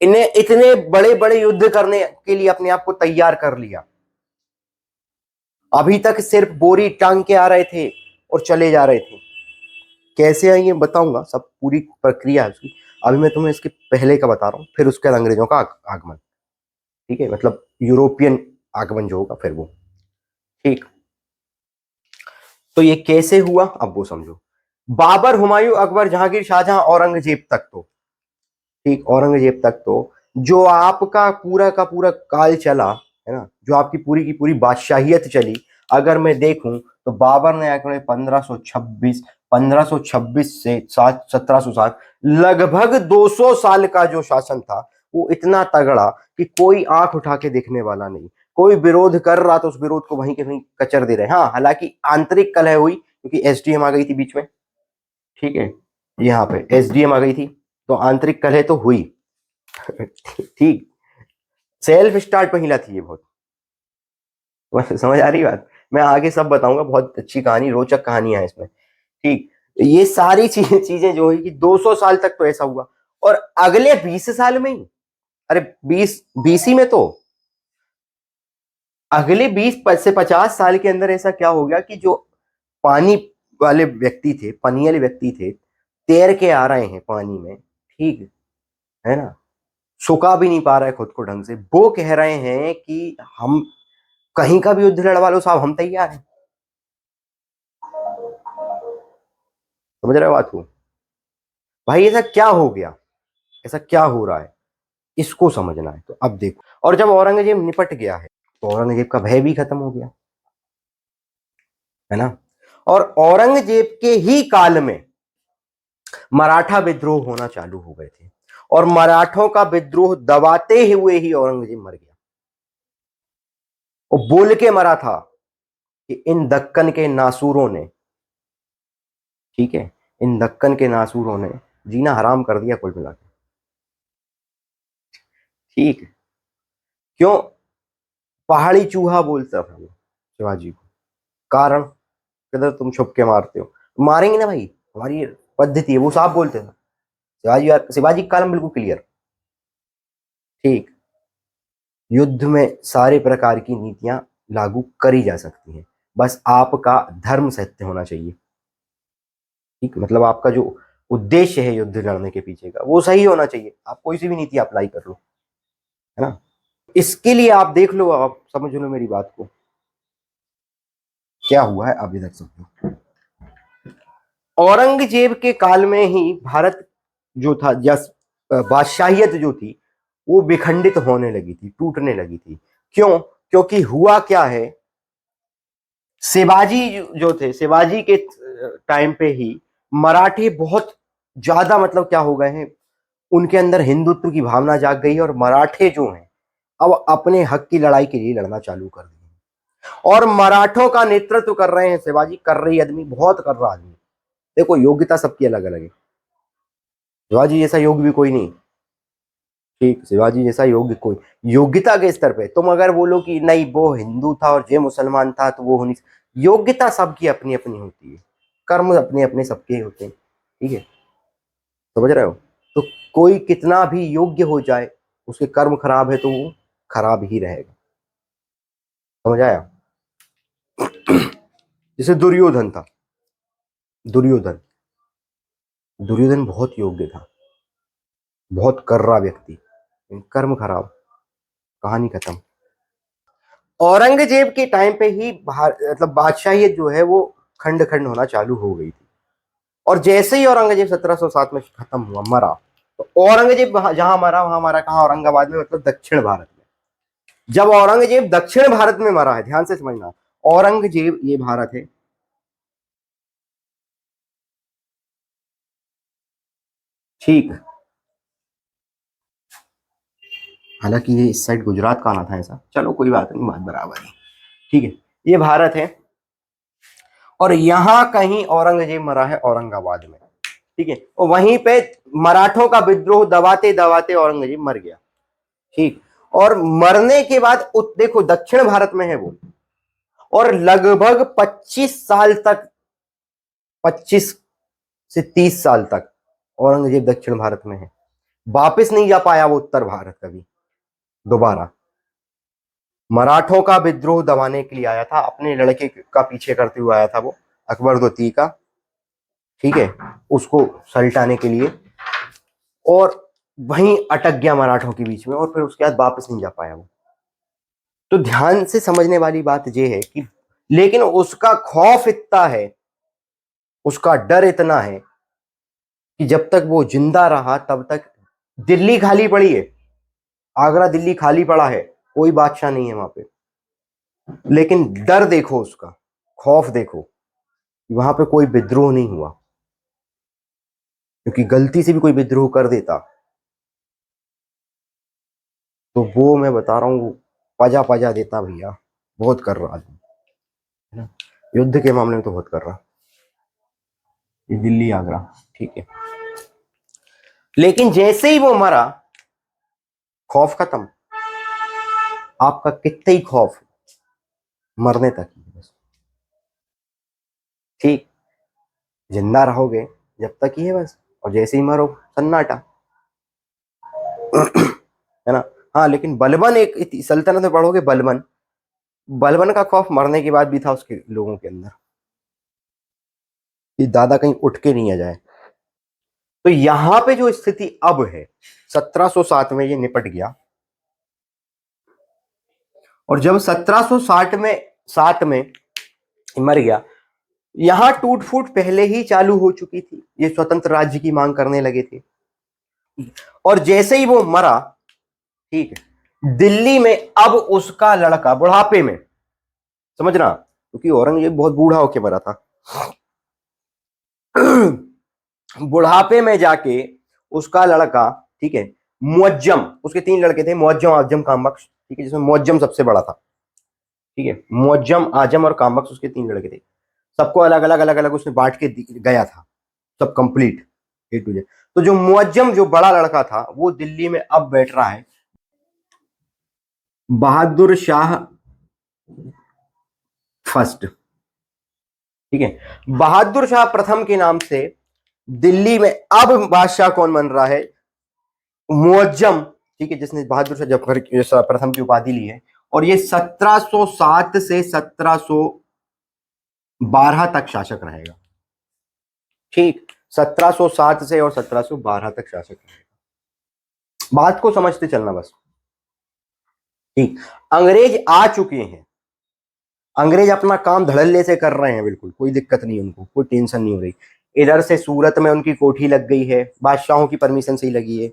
इन्हें इतने बड़े बड़े युद्ध करने के लिए अपने आप को तैयार कर लिया। अभी तक सिर्फ बोरी टांग के आ रहे थे और चले जा रहे थे। कैसे आई ये बताऊंगा, सब पूरी प्रक्रिया है उसकी। अभी मैं तुम्हें इसके पहले का बता रहा हूँ, फिर उसके बाद अंग्रेजों का आगमन, ठीक है, मतलब यूरोपियन आगमन जो होगा फिर वो, ठीक। तो ये कैसे हुआ अब वो समझो। बाबर, हुमायूं, अकबर, जहांगीर, शाहजहां, औरंगजेब तक तो, ठीक, औरंगजेब तक तो जो आपका पूरा का पूरा काल चला है ना, जो आपकी पूरी की पूरी बादशाहियत चली, अगर मैं देखूं तो बाबर ने आंकड़े 1526 से 1760, लगभग 200 साल का जो शासन था, वो इतना तगड़ा कि कोई आंख उठा के देखने वाला नहीं। कोई विरोध कर रहा तो उस विरोध को वहीं के वहीं कचर दे रहे। हाँ, हालांकि आंतरिक कलह हुई क्योंकि एसडीएम आ गई थी बीच में, ठीक है, यहाँ पे एसडीएम आ गई थी, तो आंतरिक कलह तो हुई, ठीक। सेल्फ स्टार्ट महिला थी ये बहुत। समझ आ रही बात, मैं आगे सब बताऊंगा, बहुत अच्छी कहानी, रोचक कहानियां है इसमें, ठीक। ये सारी चीजें जो है कि 200 साल तक तो ऐसा हुआ, और अगले 20 साल में ही, अरे 20 बीसी में तो, अगले 20 से 50 साल के अंदर ऐसा क्या हो गया कि जो पानी वाले व्यक्ति थे, पनियल व्यक्ति थे, तैर के आ रहे हैं पानी में, ठीक है ना, सुखा भी नहीं पा रहा है खुद को ढंग से, वो कह रहे हैं कि हम कहीं का भी युद्ध लड़वा लो साहब, हम तैयार हैं। समझ रहे हो बात को भाई, ऐसा क्या हो गया, ऐसा क्या हो रहा है, इसको समझना है। तो अब देखो, और जब औरंगजेब निपट गया है तो औरंगजेब का भय भी खत्म हो गया, है ना। और औरंगजेब के ही काल में मराठा विद्रोह होना चालू हो गए थे, और मराठों का विद्रोह दबाते हुए ही औरंगजेब मर गया। वो बोल के मरा था कि इन दक्कन के नासूरों ने, ठीक है, इन दक्कन के नासूरों ने जीना हराम कर दिया कुल मिला के, ठीक। क्यों, पहाड़ी चूहा बोलता था वो शिवाजी को, कारण, किधर तुम छुप के मारते हो, मारेंगे ना भाई, हमारी पद्धति है, वो साफ बोलते थे। शिवाजी का कालम बिल्कुल क्लियर, ठीक। युद्ध में सारे प्रकार की नीतियां लागू करी जा सकती हैं, बस आपका धर्म सत्य होना चाहिए, ठीक, मतलब आपका जो उद्देश्य है युद्ध लड़ने के पीछे का, वो सही होना चाहिए। आप कोई सी भी नीति अप्लाई कर लो, है ना। इसके लिए आप देख लो, आप समझ लो मेरी बात को, क्या हुआ है आप इधर समझो। औरंगजेब के काल में ही भारत जो था, या बादशाहियत जो थी, वो विखंडित होने लगी थी, टूटने लगी थी। क्यों, क्योंकि हुआ क्या है, शिवाजी जो थे, शिवाजी के टाइम पे ही मराठी बहुत ज्यादा, मतलब क्या हो गए हैं, उनके अंदर हिंदुत्व की भावना जाग गई है, और मराठे जो हैं अब अपने हक की लड़ाई के लिए लड़ना चालू कर दिए, और मराठों का नेतृत्व कर रहे हैं शिवाजी, कर रही आदमी, बहुत कर रहा आदमी। देखो, योग्यता सबकी अलग अलग है, शिवाजी जैसा योग्य भी कोई नहीं, ठीक, शिवाजी जैसा योग्य कोई, योग्यता के स्तर पे तुम अगर बोलो कि नहीं वो हिंदू था और ये मुसलमान था तो वो होनी, योग्यता सबकी अपनी अपनी होती है, कर्म अपने अपने सबके होते हैं, ठीक है, समझ रहे हो। तो कोई कितना भी योग्य हो जाए, उसके कर्म खराब है तो वो खराब ही रहेगा, समझ आया। जैसे दुर्योधन था, दुर्योधन, दुर्योधन बहुत योग्य था, बहुत कर्रा व्यक्ति, कर्म खराब, कहानी खत्म। औरंगजेब के टाइम पे ही मतलब बादशाहियत जो है वो खंड खंड होना चालू हो गई थी। और जैसे ही औरंगजेब 1707 में खत्म हुआ, मरा, तो औरंगजेब जहां मरा वहां मरा कहाँ? औरंगाबाद में, मतलब दक्षिण भारत में। जब औरंगजेब दक्षिण भारत में मरा है, ध्यान से समझना, औरंगजेब ये भारत है, ठीक। हालांकि ये इस साइड गुजरात का आना था ऐसा, चलो कोई बात नहीं, बात बराबर है, ठीक है। ये भारत है और यहां कहीं औरंगजेब मरा है, औरंगाबाद में, ठीक है। और वहीं पे मराठों का विद्रोह दबाते दबाते औरंगजेब मर गया, ठीक। और मरने के बाद देखो दक्षिण भारत में है वो, और लगभग 25 साल तक, 25 से 30 साल तक औरंगजेब दक्षिण भारत में है। वापस नहीं जा पाया वो उत्तर भारत कभी दोबारा। मराठों का विद्रोह दबाने के लिए आया था, अपने लड़के का पीछे करते हुए आया था वो, अकबर द्वितीय का, ठीक है, उसको सल्टाने के लिए, और वहीं अटक गया मराठों के बीच में, और फिर उसके बाद वापस नहीं जा पाया वो। तो ध्यान से समझने वाली बात यह है कि लेकिन उसका खौफ इतना है, उसका डर इतना है कि जब तक वो जिंदा रहा तब तक दिल्ली खाली पड़ी है, आगरा दिल्ली खाली पड़ा है, कोई बादशाह नहीं है वहां पे। लेकिन डर देखो उसका, खौफ देखो, वहां पे कोई विद्रोह नहीं हुआ, क्योंकि गलती से भी कोई विद्रोह कर देता तो वो मैं बता रहा हूँ पजा पजा देता भैया, बहुत कर रहा है, युद्ध के मामले में तो बहुत कर रहा। ये दिल्ली आगरा, ठीक है। लेकिन जैसे ही वो मरा, खौफ खत्म। आपका कितना ही खौफ, मरने तक ही बस, ठीक। जिंदा रहोगे जब तक ही है बस, और जैसे ही मरो सन्नाटा, है ना। हाँ, लेकिन बलबन एक सल्तनत में पढ़ोगे, बलबन, बलबन का खौफ मरने के बाद भी था उसके लोगों के अंदर, कि दादा कहीं उठ के नहीं आ जाए। तो यहां पे जो स्थिति अब है, 1707 में ये निपट गया, और जब 1760 में 7 में मर गया, यहां टूट फूट पहले ही चालू हो चुकी थी, ये स्वतंत्र राज्य की मांग करने लगे थे। और जैसे ही वो मरा, ठीक है, दिल्ली में अब उसका लड़का बुढ़ापे में, समझना, क्योंकि औरंगजेब बहुत बूढ़ा होके मरा था, बुढ़ापे में जाके उसका लड़का, ठीक है, मुअज्जम, उसके 3 लड़के थे, मुअज्जम, आजम, कामबख्श, ठीक है, जिसमें मुअज्जम सबसे बड़ा था, ठीक है। मुअज्जम, आजम और कामबख्श उसके 3 लड़के थे। सबको अलग अलग अलग अलग उसने बांट के गया था, सब कंप्लीट ए टू जेड। तो जो मुअज्जम, जो बड़ा लड़का था, वो दिल्ली में अब बैठ रहा है बहादुर शाह फर्स्ट, ठीक है। बहादुर शाह प्रथम के नाम से दिल्ली में अब बादशाह कौन बन रहा है? मुअज्जम, ठीक है, जिसने बहादुर शाह जफर प्रथम की उपाधि ली है। और ये 1707 से 1712 तक शासक रहेगा, ठीक। 1707 से और 1712 तक शासक रहेगा। बात को समझते चलना बस, ठीक। अंग्रेज आ चुके हैं, अंग्रेज अपना काम धड़ल्ले से कर रहे हैं, बिल्कुल कोई दिक्कत नहीं, उनको कोई टेंशन नहीं हो रही। इधर से सूरत में उनकी कोठी लग गई है, बादशाहों की परमिशन से ही लगी है।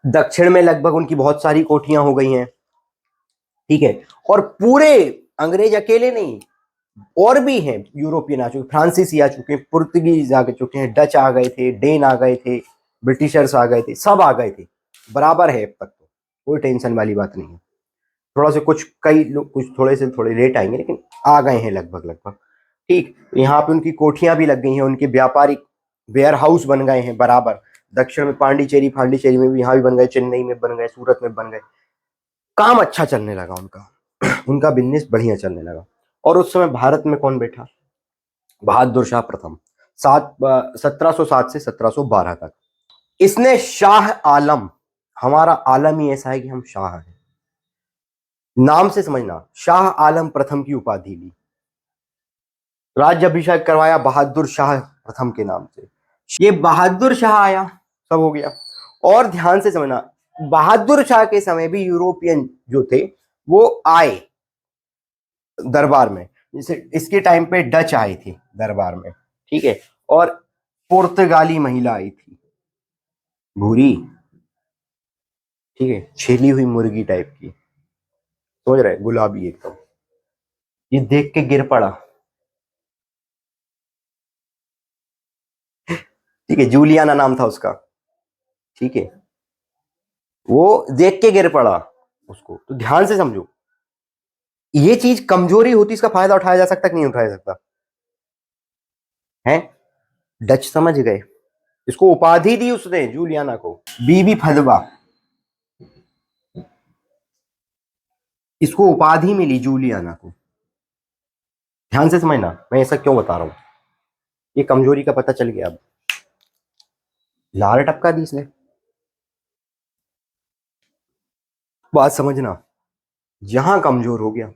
दक्षिण में लगभग उनकी बहुत सारी कोठियां हो गई हैं, ठीक है। और पूरे अंग्रेज अकेले नहीं, और भी हैं, यूरोपियन आ चुके, फ्रांसीसी आ चुके हैं, पुर्तगीज आ चुके हैं, डच आ गए थे, डेन आ गए थे, ब्रिटिशर्स आ गए थे, सब आ गए थे, बराबर है अब तक, तो कोई टेंशन वाली बात नहीं है। थोड़ा से कुछ, कई लोग कुछ थोड़े से थोड़े लेट आएंगे, लेकिन आ गए हैं लगभग लगभग, ठीक। यहाँ पे उनकी कोठियां भी लग गई हैं, उनके व्यापारिक वेयर हाउस बन गए हैं बराबर। दक्षिण में पांडिचेरी, पांडिचेरी में भी, यहाँ भी बन गए, चेन्नई में बन गए, सूरत में बन गए। काम अच्छा चलने लगा उनका, उनका बिजनेस बढ़िया चलने लगा। और उस समय भारत में कौन बैठा? बहादुर शाह प्रथम, 1707 से 1712 तक। इसने शाह आलम, हमारा आलम ही ऐसा है कि हम शाह हैं, नाम से समझना, शाह आलम प्रथम की उपाधि ली, राज्यभिषेक करवाया बहादुर शाह प्रथम के नाम से। ये बहादुर शाह आया, सब हो गया। और ध्यान से समझना, बहादुर शाह के समय भी यूरोपियन जो थे वो आए दरबार में, जैसे इसके टाइम पे डच आई थी दरबार में, ठीक है, और पुर्तगाली महिला आई थी, भूरी, ठीक है, छेली हुई मुर्गी टाइप की, समझ रहे, गुलाबी एकदम, ये देख के गिर पड़ा, ठीक है, जूलियाना नाम था उसका, ठीक है, वो देख के गिर पड़ा उसको, तो ध्यान से समझो, ये चीज कमजोरी होती, इसका फायदा उठाया जा सकता कि नहीं उठाया सकता है। डच समझ गए, इसको उपाधि दी उसने जूलियाना को, बीबी फदवा, इसको उपाधि मिली जूलियाना को। ध्यान से समझना मैं ऐसा क्यों बता रहा हूं, ये कमजोरी का पता चल गया, अब लाल टपका दी इसने, बात समझना, जहां कमजोर हो गया,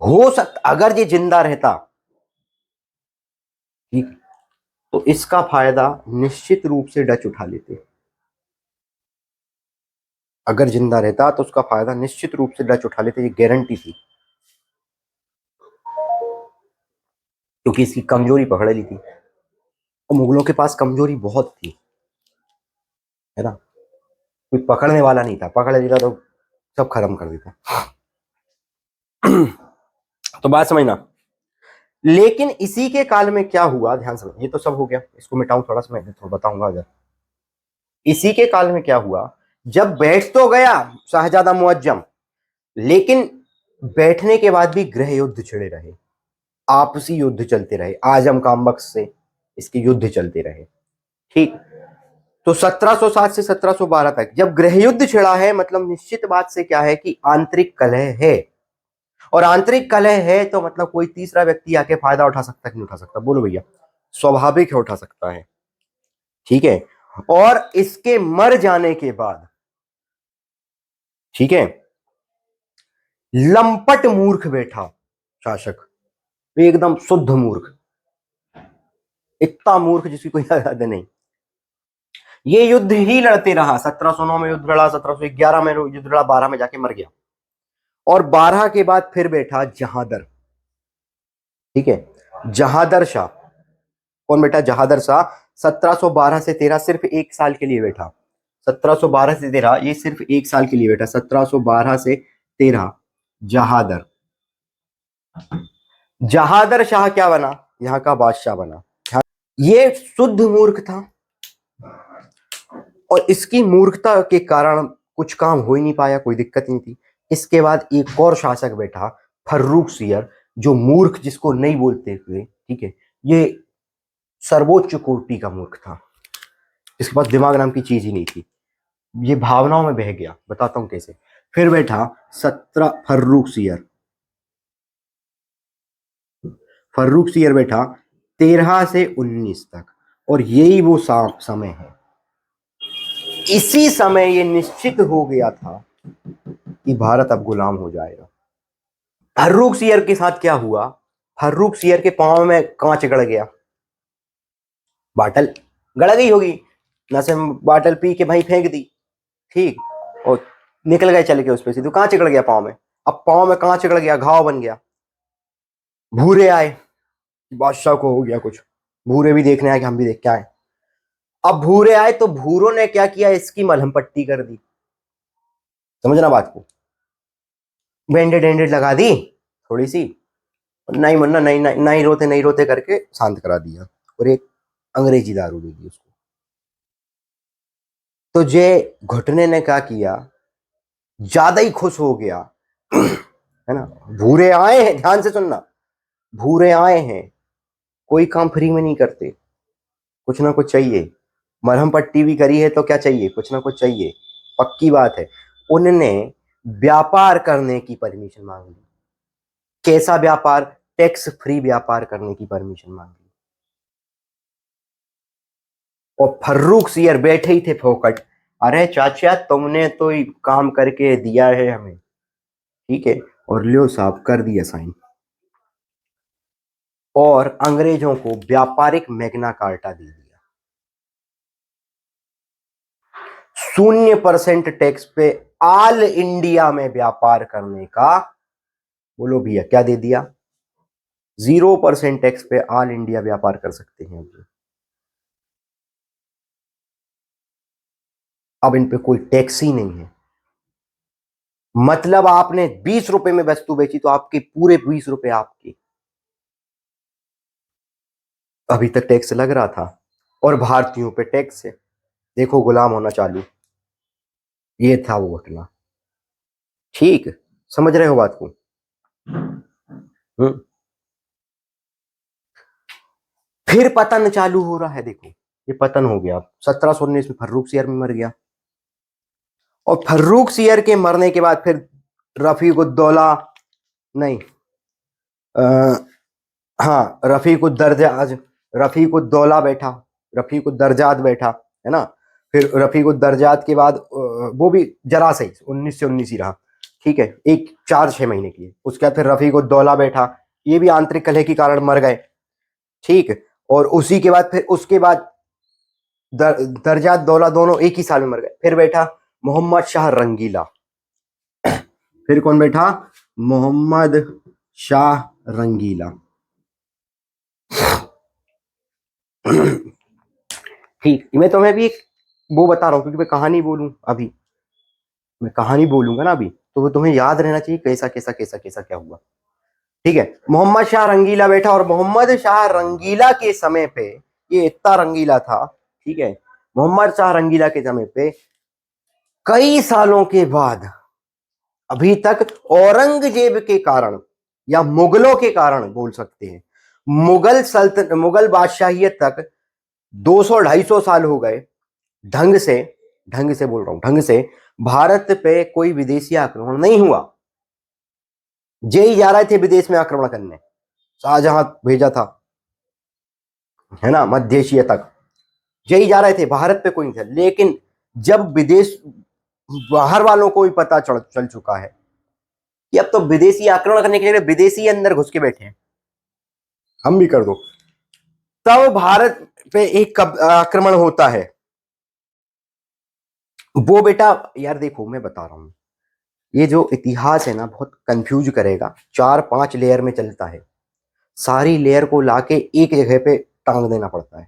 हो सकता अगर ये जिंदा रहता, ठीक, तो इसका फायदा निश्चित रूप से डच उठा लेते, अगर जिंदा रहता तो उसका फायदा निश्चित रूप से डच उठा लेते, ये गारंटी थी, क्योंकि इसकी कमजोरी पकड़ ली थी, और मुगलों के पास कमजोरी बहुत थी, है ना, कोई पकड़ने वाला नहीं था, पकड़ लेता तो सब खत्म कर देता। तो बात समझना, लेकिन इसी के काल में क्या हुआ, ध्यान समझ, ये तो सब हो गया, इसको मिटाऊं थोड़ा सा, मैं थोड़ा बताऊंगा अगर, इसी के काल में क्या हुआ, जब बैठ तो गया शाहजादा मुअज्जम, लेकिन बैठने के बाद भी गृह युद्ध छिड़े रहे, आपसी युद्ध चलते रहे, आजम काम बख्श से इसके युद्ध चलते रहे, ठीक, तो 1707 से 1712 तक जब गृह युद्ध छिड़ा है, मतलब निश्चित बात से क्या है कि आंतरिक कलह है, और आंतरिक कलह है तो मतलब कोई तीसरा व्यक्ति आके फायदा उठा सकता कि नहीं उठा सकता, बोलो भैया, स्वाभाविक है उठा सकता है, ठीक है, और इसके मर जाने के बाद, ठीक है, लंपट मूर्ख बैठा शासक, एकदम शुद्ध मूर्ख, इतना मूर्ख जिसकी कोई हद नहीं, ये युद्ध ही लड़ते रहा, 1709 में युद्ध लड़ा, 1711 में युद्ध लड़ा, 12 में जाके मर गया, और 12 के बाद फिर बैठा जहादर, ठीक है, जहादर शाह, कौन बैठा, जहादर शाह, 1712 से 13 सिर्फ एक साल के लिए बैठा, 1712 से 13 ये सिर्फ एक साल के लिए बैठा, 1712 से 13 जहादर, जहादर शाह क्या बना, यहाँ का बादशाह बना, ये शुद्ध मूर्ख था, और इसकी मूर्खता के कारण कुछ काम हो ही नहीं पाया, कोई दिक्कत नहीं थी। इसके बाद एक और शासक बैठा, फर्रुख सियर, जो मूर्ख जिसको नहीं बोलते थे, ठीक है, ये सर्वोच्च कोटि का मूर्ख था, इसके पास दिमाग नाम की चीज ही नहीं थी, ये भावनाओं में बह गया, बताता हूं कैसे। फिर बैठा 17 फर्रुख सियर, फर्रुख सियर बैठा 13 से 19 तक, और यही वो समय है, इसी समय ये निश्चित हो गया था कि भारत अब गुलाम हो जाएगा। फर्रुख सियर के साथ क्या हुआ, फर्रुख सियर के पांव में कांच गड़ गया, बाटल गड़ गई होगी, नशे में बाटल पी के भाई फेंक दी, ठीक, और निकल गए चल के उस पे से, तो कांच गड़ गया पांव में, अब पांव में कांच गड़ गया, घाव बन गया, भूरे आए, बादशाह को हो गया कुछ, भूरे भी देखने आए कि हम भी देख के आए, अब भूरे आए तो भूरों ने क्या किया, इसकी मलहम पट्टी कर दी, समझना बात को, बैंडेड एंडेड लगा दी थोड़ी सी, नहीं मरना, नहीं नहीं नहीं रोते नहीं रोते करके शांत करा दिया, और एक अंग्रेजी दारू दे दी उसको। तो जे घुटने ने क्या किया, ज्यादा ही खुश हो गया, है ना, भूरे आए हैं, ध्यान से सुनना, भूरे आए हैं, कोई काम फ्री में नहीं करते, कुछ ना कुछ चाहिए, मरहम पट्टी भी करी है तो क्या चाहिए, कुछ ना कुछ चाहिए, पक्की बात है। उनने व्यापार करने की परमिशन मांग ली, कैसा व्यापार, टैक्स फ्री व्यापार करने की परमिशन मांग ली, और फर्रुख सियर बैठे ही थे फोकट, अरे चाचा तुमने तो काम करके दिया है हमें, ठीक है, और लियो साहब कर दिया साइन, और अंग्रेजों को व्यापारिक मैग्ना कार्टा दे दिया, 0% टैक्स पे ऑल इंडिया में व्यापार करने का, बोलो भैया क्या दे दिया? 0% टैक्स पे ऑल इंडिया व्यापार कर सकते हैं। अब इन पे कोई टैक्स ही नहीं है। मतलब आपने 20 रुपए में वस्तु बेची तो आपके पूरे 20 रुपए आपके। अभी तक टैक्स लग रहा था और भारतीयों पे टैक्स है। देखो गुलाम होना चालू। ये था वो घटना। ठीक, समझ रहे हो बात को? हम्म। फिर पतन चालू हो रहा है। देखो ये पतन हो गया 1719 में, फर्रुख सियर में मर गया। और फर्रुख सियर के मरने के बाद फिर रफीकुद्दौला, नहीं, हाँ, रफीकुद्दौला बैठा, रफीकुद्दर्जात बैठा, है ना। फिर रफीकुद्दर्जात के बाद वो भी जरा सही 19 से 19 ही रहा, ठीक है, एक 4-6 महीने के लिए। उसके बाद फिर रफीकुद्दौला बैठा, ये भी आंतरिक कलह के कारण मर गए, ठीक। और उसी के बाद फिर उसके बाद दर्जात दौला दोनों एक ही साल में मर गए। फिर बैठा मोहम्मद शाह रंगीला। फिर कौन बैठा? मोहम्मद शाह रंगीला। ठीक, मैं तुम्हें भी एक वो बता रहा हूँ क्योंकि मैं कहानी बोलूं अभी, मैं कहानी बोलूंगा ना अभी, तो वो तुम्हें याद रहना चाहिए कैसा कैसा कैसा कैसा क्या हुआ। ठीक है, मोहम्मद शाह रंगीला बैठा और मोहम्मद शाह रंगीला के समय पे, ये इतना रंगीला था, ठीक है, मोहम्मद शाह रंगीला के समय पे कई सालों के बाद अभी तक औरंगजेब के कारण या मुगलों के कारण बोल सकते हैं, मुगल बादशाहियत तक 200-250 साल हो गए ढंग से बोल रहा हूं, ढंग से भारत पे कोई विदेशी आक्रमण नहीं हुआ। जे ही जा रहे थे विदेश में आक्रमण करने, शाहजहां भेजा था, है ना, मध्य एशिया तक जे ही जा रहे थे, भारत पे कोई नहीं था। लेकिन जब विदेश बाहर वालों को भी पता चल चुका है कि अब तो विदेशी आक्रमण करने के लिए विदेशी अंदर घुस के बैठे हैं, हम भी कर दो, तब भारत पे एक आक्रमण होता है। वो बेटा यार देखो मैं बता रहा हूं, ये जो इतिहास है ना बहुत कंफ्यूज करेगा, 4-5 लेयर में चलता है, सारी लेयर को लाके एक जगह पे टांग देना पड़ता है,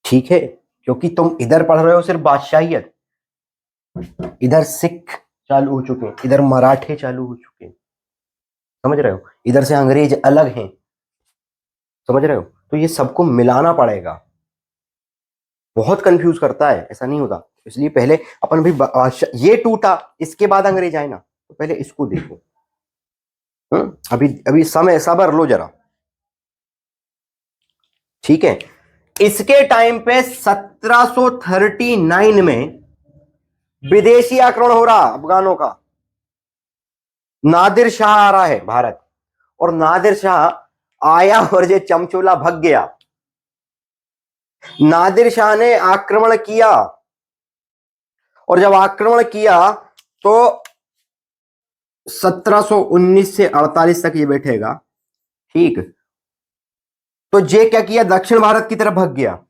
ठीक है। क्योंकि तुम इधर पढ़ रहे हो सिर्फ बादशाहियत, इधर सिख चालू हो चुके हैं, इधर मराठे चालू हो चुके हैं, समझ रहे हो, इधर से अंग्रेज अलग हैं, समझ रहे हो, तो ये सबको मिलाना पड़ेगा। बहुत कंफ्यूज करता है, ऐसा नहीं होता। इसलिए पहले अपन भी ये टूटा, इसके बाद अंग्रेज आए ना, तो पहले इसको देखो। अभी अभी समय सबर लो जरा, ठीक है। इसके टाइम पे 1739 में विदेशी आक्रमण हो रहा अफगानों का, नादिर शाह आ रहा है भारत, और नादिर शाह आया और ये चमचोला भग गया। नादिर शाह ने आक्रमण किया, और जब आक्रमण किया तो 1719 से 48 तक ये बैठेगा, ठीक। तो जे क्या किया, दक्षिण भारत की तरफ भग गया,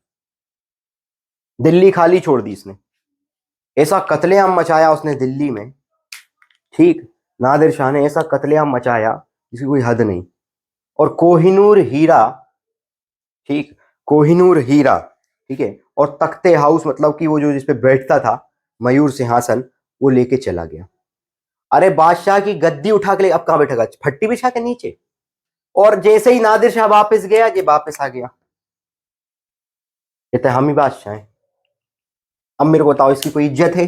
दिल्ली खाली छोड़ दी इसने, ऐसा कत्लेआम मचाया उसने दिल्ली में, ठीक। नादिर शाह ने ऐसा कत्लेआम मचाया जिसकी कोई हद नहीं। और कोहिनूर हीरा, ठीक, कोहिनूर हीरा, ठीक है, और तख्ते हाउस, मतलब कि वो जो जिसपे बैठता था मयूर सिंहासन, वो लेके चला गया। अरे बादशाह की गद्दी उठा के ले, अब कहां बैठेगा, फट्टी बिछा के नीचे। और जैसे ही नादिर शाह वापस गया, ये वापस आ गया, कहते हम ही बादशाह हैं। अब मेरे को बताओ इसकी कोई इज्जत है?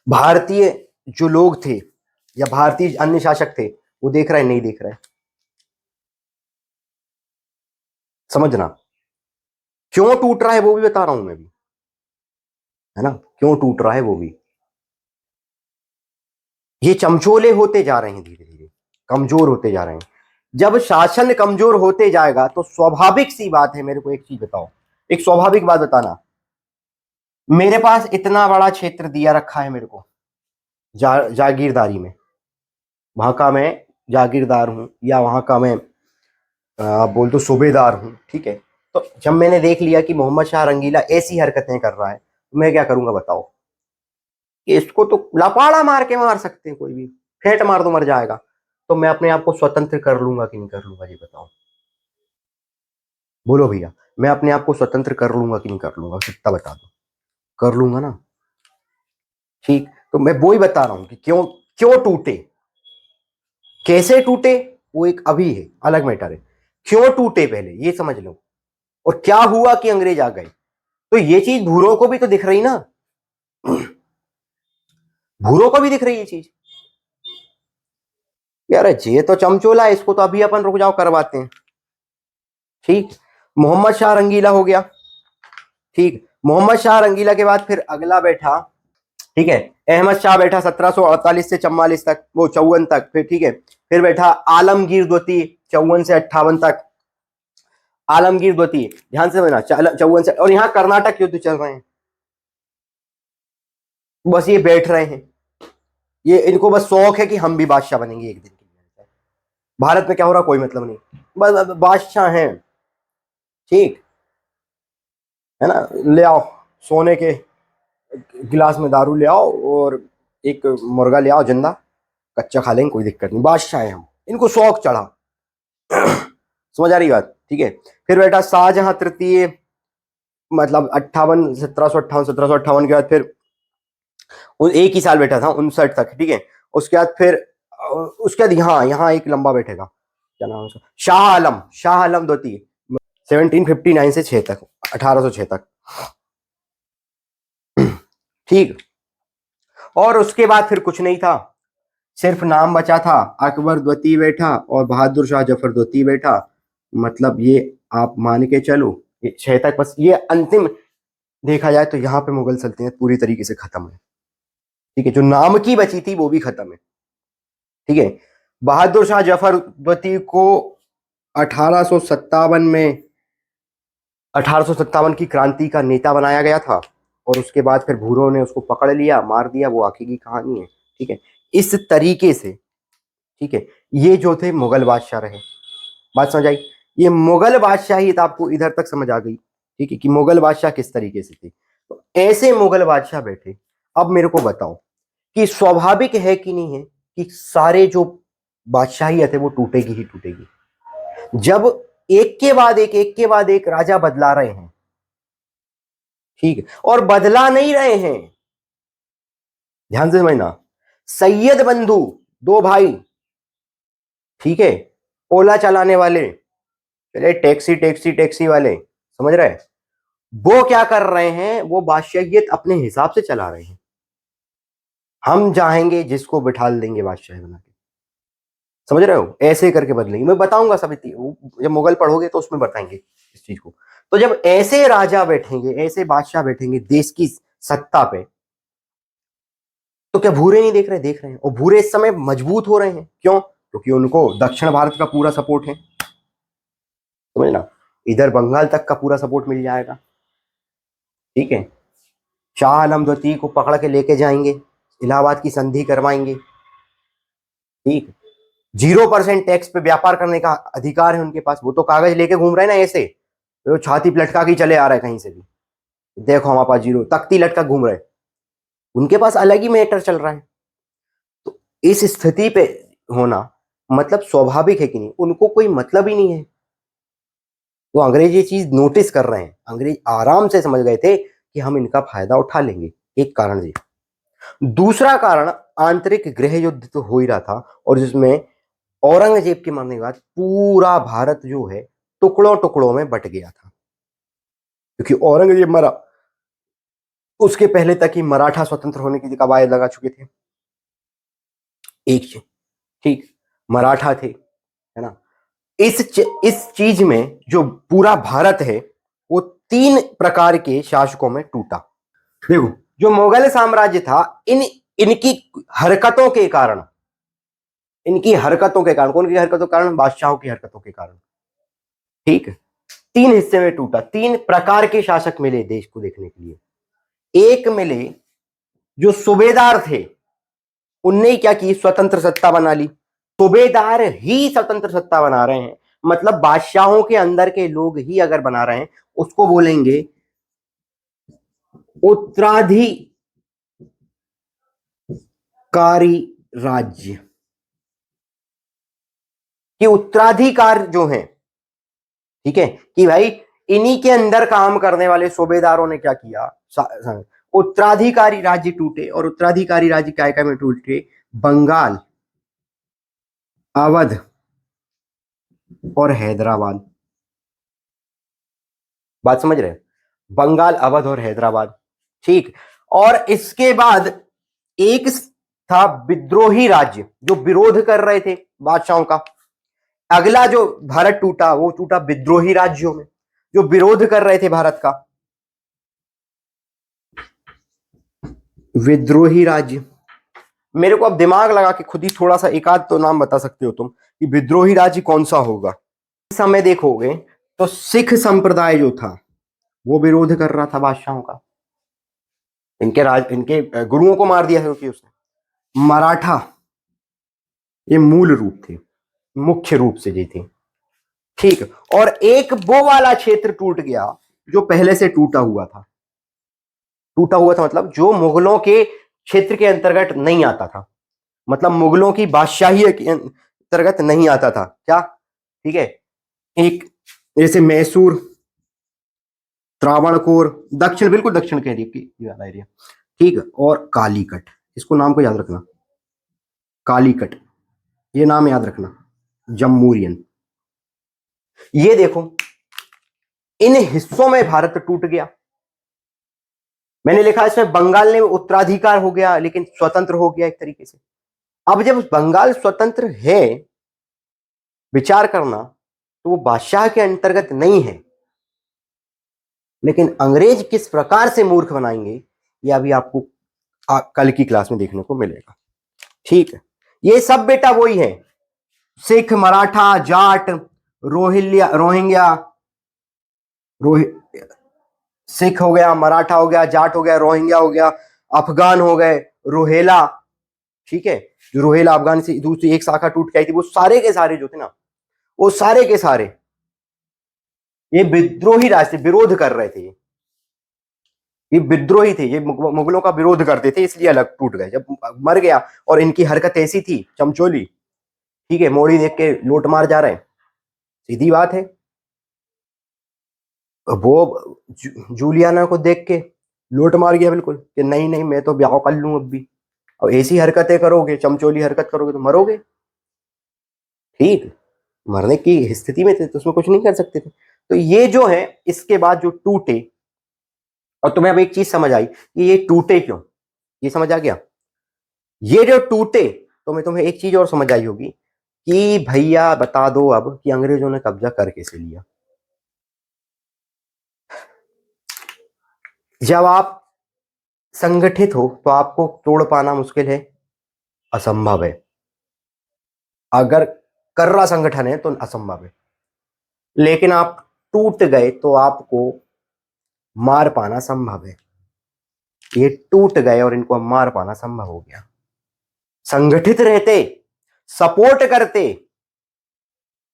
भारतीय जो लोग थे या भारतीय अन्य शासक थे, वो देख रहे नहीं देख रहे, समझना। क्यों टूट रहा है वो भी बता रहा हूं मैं भी, है ना, क्यों टूट रहा है वो भी। ये चमचोले होते जा रहे हैं, धीरे धीरे कमजोर होते जा रहे हैं। जब शासन कमजोर होते जाएगा तो स्वाभाविक सी बात है, मेरे को एक चीज बताओ, एक स्वाभाविक बात बताना, मेरे पास इतना बड़ा क्षेत्र दिया रखा है मेरे को, जागीरदारी में, वहां का मैं जागीरदार हूं, या वहां का मैं आप बोल तो सूबेदार हूं, ठीक है। तो जब मैंने देख लिया कि मोहम्मद शाह रंगीला ऐसी हरकतें कर रहा है, तो मैं क्या करूंगा बताओ? कि इसको तो लपाड़ा मार के मार सकते हैं, कोई भी फेंट मार दो मर जाएगा। तो मैं अपने आप को स्वतंत्र कर लूंगा कि नहीं कर लूंगा, ये बताओ? बोलो भैया, मैं अपने आप को स्वतंत्र कर लूंगा कि नहीं कर लूंगा, सत्ता बता दो। कर लूंगा ना? ठीक, तो मैं वो ही बता रहा हूं कि क्यों क्यों टूटे, कैसे टूटे, वो एक अभी है, अलग मैटर है। क्यों टूटे पहले ये समझ लो, और क्या हुआ कि अंग्रेज आ गए। तो ये चीज भूरों को भी तो दिख रही ना, भूरों को भी दिख रही है ये चीज। यार ये तो चमचोला है, इसको तो अभी अपन रुक जाओ करवाते हैं। ठीक, मोहम्मद शाह रंगीला हो गया। ठीक, मोहम्मद शाह रंगीला के बाद फिर अगला बैठा, ठीक है, अहमद शाह बैठा 1748 से 44 तक, वो 54 तक। फिर ठीक है, फिर बैठा आलमगीर द्वितीय 54 से 58 तक। आलमगीर द्वितीय, ध्यान से समझना, 54 से, और यहाँ कर्नाटक युद्ध चल रहे हैं। बस ये बैठ रहे हैं, ये इनको बस शौक है कि हम भी बादशाह बनेंगे एक दिन के लिए। भारत में क्या हो रहा कोई मतलब नहीं, बस बादशाह हैं। ठीक है ना, ले आओ सोने के गिलास में दारू ले आओ, और एक मुर्गा ले आओ जिंदा, कच्चा खा लेंगे, कोई दिक्कत नहीं, बादशाह हैं हम, इनको शौक चढ़ा। समझ आ रही बात? ठीक है, फिर बेटा शाहजहां तृतीय, मतलब 58, 1758, 1758 के बाद फिर एक ही साल बैठा था 59 तक। ठीक है, उसके बाद फिर उसके बाद यहाँ एक लंबा बैठेगा, क्या नाम है उसका, शाह आलम, शाह आलम द्वितीय 1759 से 6 तक, 1806 तक। ठीक, और उसके बाद फिर कुछ नहीं था, सिर्फ नाम बचा था, अकबर द्वितीय बैठा और बहादुर शाह जफर द्वितीय बैठा। मतलब ये आप मान के चलो, ये 6 तक, बस ये अंतिम देखा जाए तो यहाँ पे मुगल सल्तनत पूरी तरीके से खत्म है। ठीक है, जो नाम की बची थी वो भी खत्म है। ठीक है, बहादुर शाह जफर द्वितीय को 1857 में, 1857 की क्रांति का नेता बनाया गया था, और उसके बाद फिर भूरों ने उसको पकड़ लिया, मार दिया, वो आगे की कहानी है। ठीक है, इस तरीके से, ठीक है, ये जो थे मुगल बादशाह रहे। बात समझ आई? ये मुगल बादशाही तो आपको इधर तक समझ आ गई। ठीक है, कि मुगल बादशाह किस तरीके से थे। तो ऐसे मुगल बादशाह बैठे। अब मेरे को बताओ कि स्वाभाविक है कि नहीं है कि सारे जो बादशाहियत है वो टूटेगी ही टूटेगी, जब एक के बाद एक राजा बदला रहे हैं। ठीक है, और बदला नहीं रहे हैं, ध्यान से समझना, सैयद बंधु, दो भाई, ठीक है, ओला चलाने वाले, चले टैक्सी टैक्सी टैक्सी वाले, समझ रहे हैं, वो क्या कर रहे हैं, वो बादशाहियत अपने हिसाब से चला रहे हैं। हम चाहेंगे जिसको बिठा देंगे बादशाह बना के, समझ रहे हो, ऐसे करके बदलेंगे। मैं बताऊंगा सब, जब मुगल पढ़ोगे तो उसमें बताएंगे इस चीज को। तो जब ऐसे राजा बैठेंगे, ऐसे बादशाह बैठेंगे देश की सत्ता पे, तो क्या भूरे नहीं देख रहे? देख रहे हैं, और भूरे इस समय मजबूत हो रहे हैं। क्यों? क्योंकि उनको दक्षिण भारत का पूरा सपोर्ट है, समझ ना, इधर बंगाल तक का पूरा सपोर्ट मिल जाएगा। ठीक है, शाह आलम द्वितीय को पकड़ के लेके जाएंगे, इलाहाबाद की संधि करवाएंगे। ठीक, 0% टैक्स पे व्यापार करने का अधिकार है उनके पास। वो तो कागज लेके घूम रहे हैं ना ऐसे, वो छाती लटका के चले आ रहे हैं कहीं से भी, देखो हमारे पास जीरो, तख्ती लटका घूम रहे हैं, उनके पास अलग ही मैटर चल रहा है। तो इस स्थिति पे होना मतलब स्वाभाविक है कि नहीं? उनको कोई मतलब ही नहीं है। तो अंग्रेज ये चीज नोटिस कर रहे हैं, अंग्रेज आराम से समझ गए थे कि हम इनका फायदा उठा लेंगे। एक कारण ये, दूसरा कारण आंतरिक गृह युद्ध तो हो ही रहा था, और जिसमें औरंगजेब के मरने के बाद पूरा भारत जो है टुकड़ों टुकड़ों में बट गया था। क्योंकि औरंगजेब मरा, उसके पहले तक ही मराठा स्वतंत्र होने की कवायद लगा चुके थे। एक चीज, ठीक, मराठा थे, है ना। इस चीज में जो पूरा भारत है वो 3 प्रकार के शासकों में टूटा। देखो, जो मुगल साम्राज्य था, इनकी हरकतों के कारण, कौन की हरकतों के कारण? बादशाहों की हरकतों के कारण। ठीक, 3 हिस्से में टूटा। 3 प्रकार के शासक मिले देश को देखने के लिए। एक मिले जो सूबेदार थे, उनने क्या की, स्वतंत्र सत्ता बना ली। सूबेदार ही स्वतंत्र सत्ता बना रहे हैं, मतलब बादशाहों के अंदर के लोग ही अगर बना रहे हैं उसको बोलेंगे उत्तराधिकारी राज्य। कि उत्तराधिकार जो है, ठीक है, कि भाई इन्हीं के अंदर काम करने वाले सूबेदारों ने क्या किया, उत्तराधिकारी राज्य टूटे। और उत्तराधिकारी राज्य क्या में टूटे? बंगाल, अवध और हैदराबाद। बात समझ रहे हैं? बंगाल, अवध और हैदराबाद, ठीक। और इसके बाद एक था विद्रोही राज्य जो विरोध कर रहे थे बादशाहों का। अगला जो भारत टूटा वो टूटा विद्रोही राज्यों में जो विरोध कर रहे थे भारत का। विद्रोही राज्य, मेरे को अब दिमाग लगा के खुद ही थोड़ा सा एक आध तो नाम बता सकते हो तुम कि विद्रोही राज्य कौन सा होगा। इस समय देखोगे तो सिख संप्रदाय जो था वो विरोध कर रहा था बादशाहों का। इनके गुरुओं को मार दिया है कि उसने। मराठा, ये मूल रूप थे, मुख्य रूप से जी थे, ठीक। और एक वो वाला क्षेत्र टूट गया जो पहले से टूटा हुआ था। टूटा हुआ था मतलब जो मुगलों के क्षेत्र के अंतर्गत नहीं आता था, मतलब मुगलों की बादशाही के अंतर्गत नहीं आता था क्या, ठीक है। एक जैसे मैसूर, त्रावणकोर, दक्षिण, बिल्कुल दक्षिण के एरिया, ठीक है। और कालीकट, इसको नाम को याद रखना, कालीकट, ये नाम याद रखना, जम्मूरियन। ये देखो इन हिस्सों में भारत टूट गया। मैंने लिखा इसमें बंगाल ने उत्तराधिकार हो गया लेकिन स्वतंत्र हो गया एक तरीके से। अब जब बंगाल स्वतंत्र है, विचार करना, तो वो बादशाह के अंतर्गत नहीं है, लेकिन अंग्रेज किस प्रकार से मूर्ख बनाएंगे ये अभी आपको कल की क्लास में देखने को मिलेगा, ठीक है। ये सब बेटा वही है, सिख, मराठा, जाट, रोहिंग्या, सिख हो गया, मराठा हो गया, जाट हो गया, रोहिंग्या हो गया, अफगान हो गए, रोहेला, ठीक है। जो रोहेला अफगान से दूसरी एक शाखा टूट के आई थी, वो सारे के सारे जो थे ना, वो सारे के सारे ये विद्रोही राष्ट्र विरोध कर रहे थे। ये विद्रोही थे, ये मुगलों का विरोध करते थे, इसलिए अलग टूट गए। जब मर गया और इनकी हरकत ऐसी थी चमचोली, ठीक है, मोड़ी देख के लोट मार जा रहे हैं, सीधी बात है। वो जूलियाना को देख के लोट मार गया बिल्कुल कि नहीं नहीं मैं तो ब्याह कर लूं अब भी। अब ऐसी हरकतें करोगे, चमचोली हरकत करोगे तो मरोगे, ठीक। मरने की स्थिति में थे तो उसमें कुछ नहीं कर सकते थे। तो ये जो है इसके बाद जो टूटे, और तुम्हें अब एक चीज समझ आई कि ये टूटे क्यों, ये समझ आ गया। ये जो टूटे तो मैं तुम्हें एक चीज और समझ आई होगी कि भैया बता दो अब कि अंग्रेजों ने कब्जा कर कैसे लिया। जब आप संगठित हो तो आपको तोड़ पाना मुश्किल है, असंभव है। अगर कर्रा संगठन है तो असंभव है, लेकिन आप टूट गए तो आपको मार पाना संभव है। ये टूट गए और इनको मार पाना संभव हो गया। संगठित रहते, सपोर्ट करते,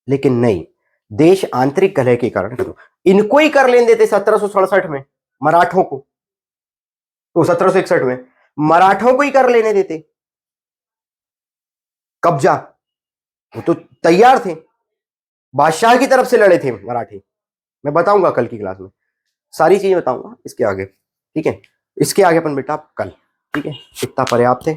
लेकिन नहीं, देश आंतरिक कलह के कारण इनको ही कर लेने देते 1767 में मराठों को, तो 1761 में मराठों को ही कर लेने देते कब्जा। वो तो तैयार थे, बादशाह की तरफ से लड़े थे मराठी। मैं बताऊंगा कल की क्लास में, सारी चीजें बताऊंगा इसके आगे, ठीक है। इसके आगे अपन बेटा कल, ठीक है, इतना पर्याप्त है।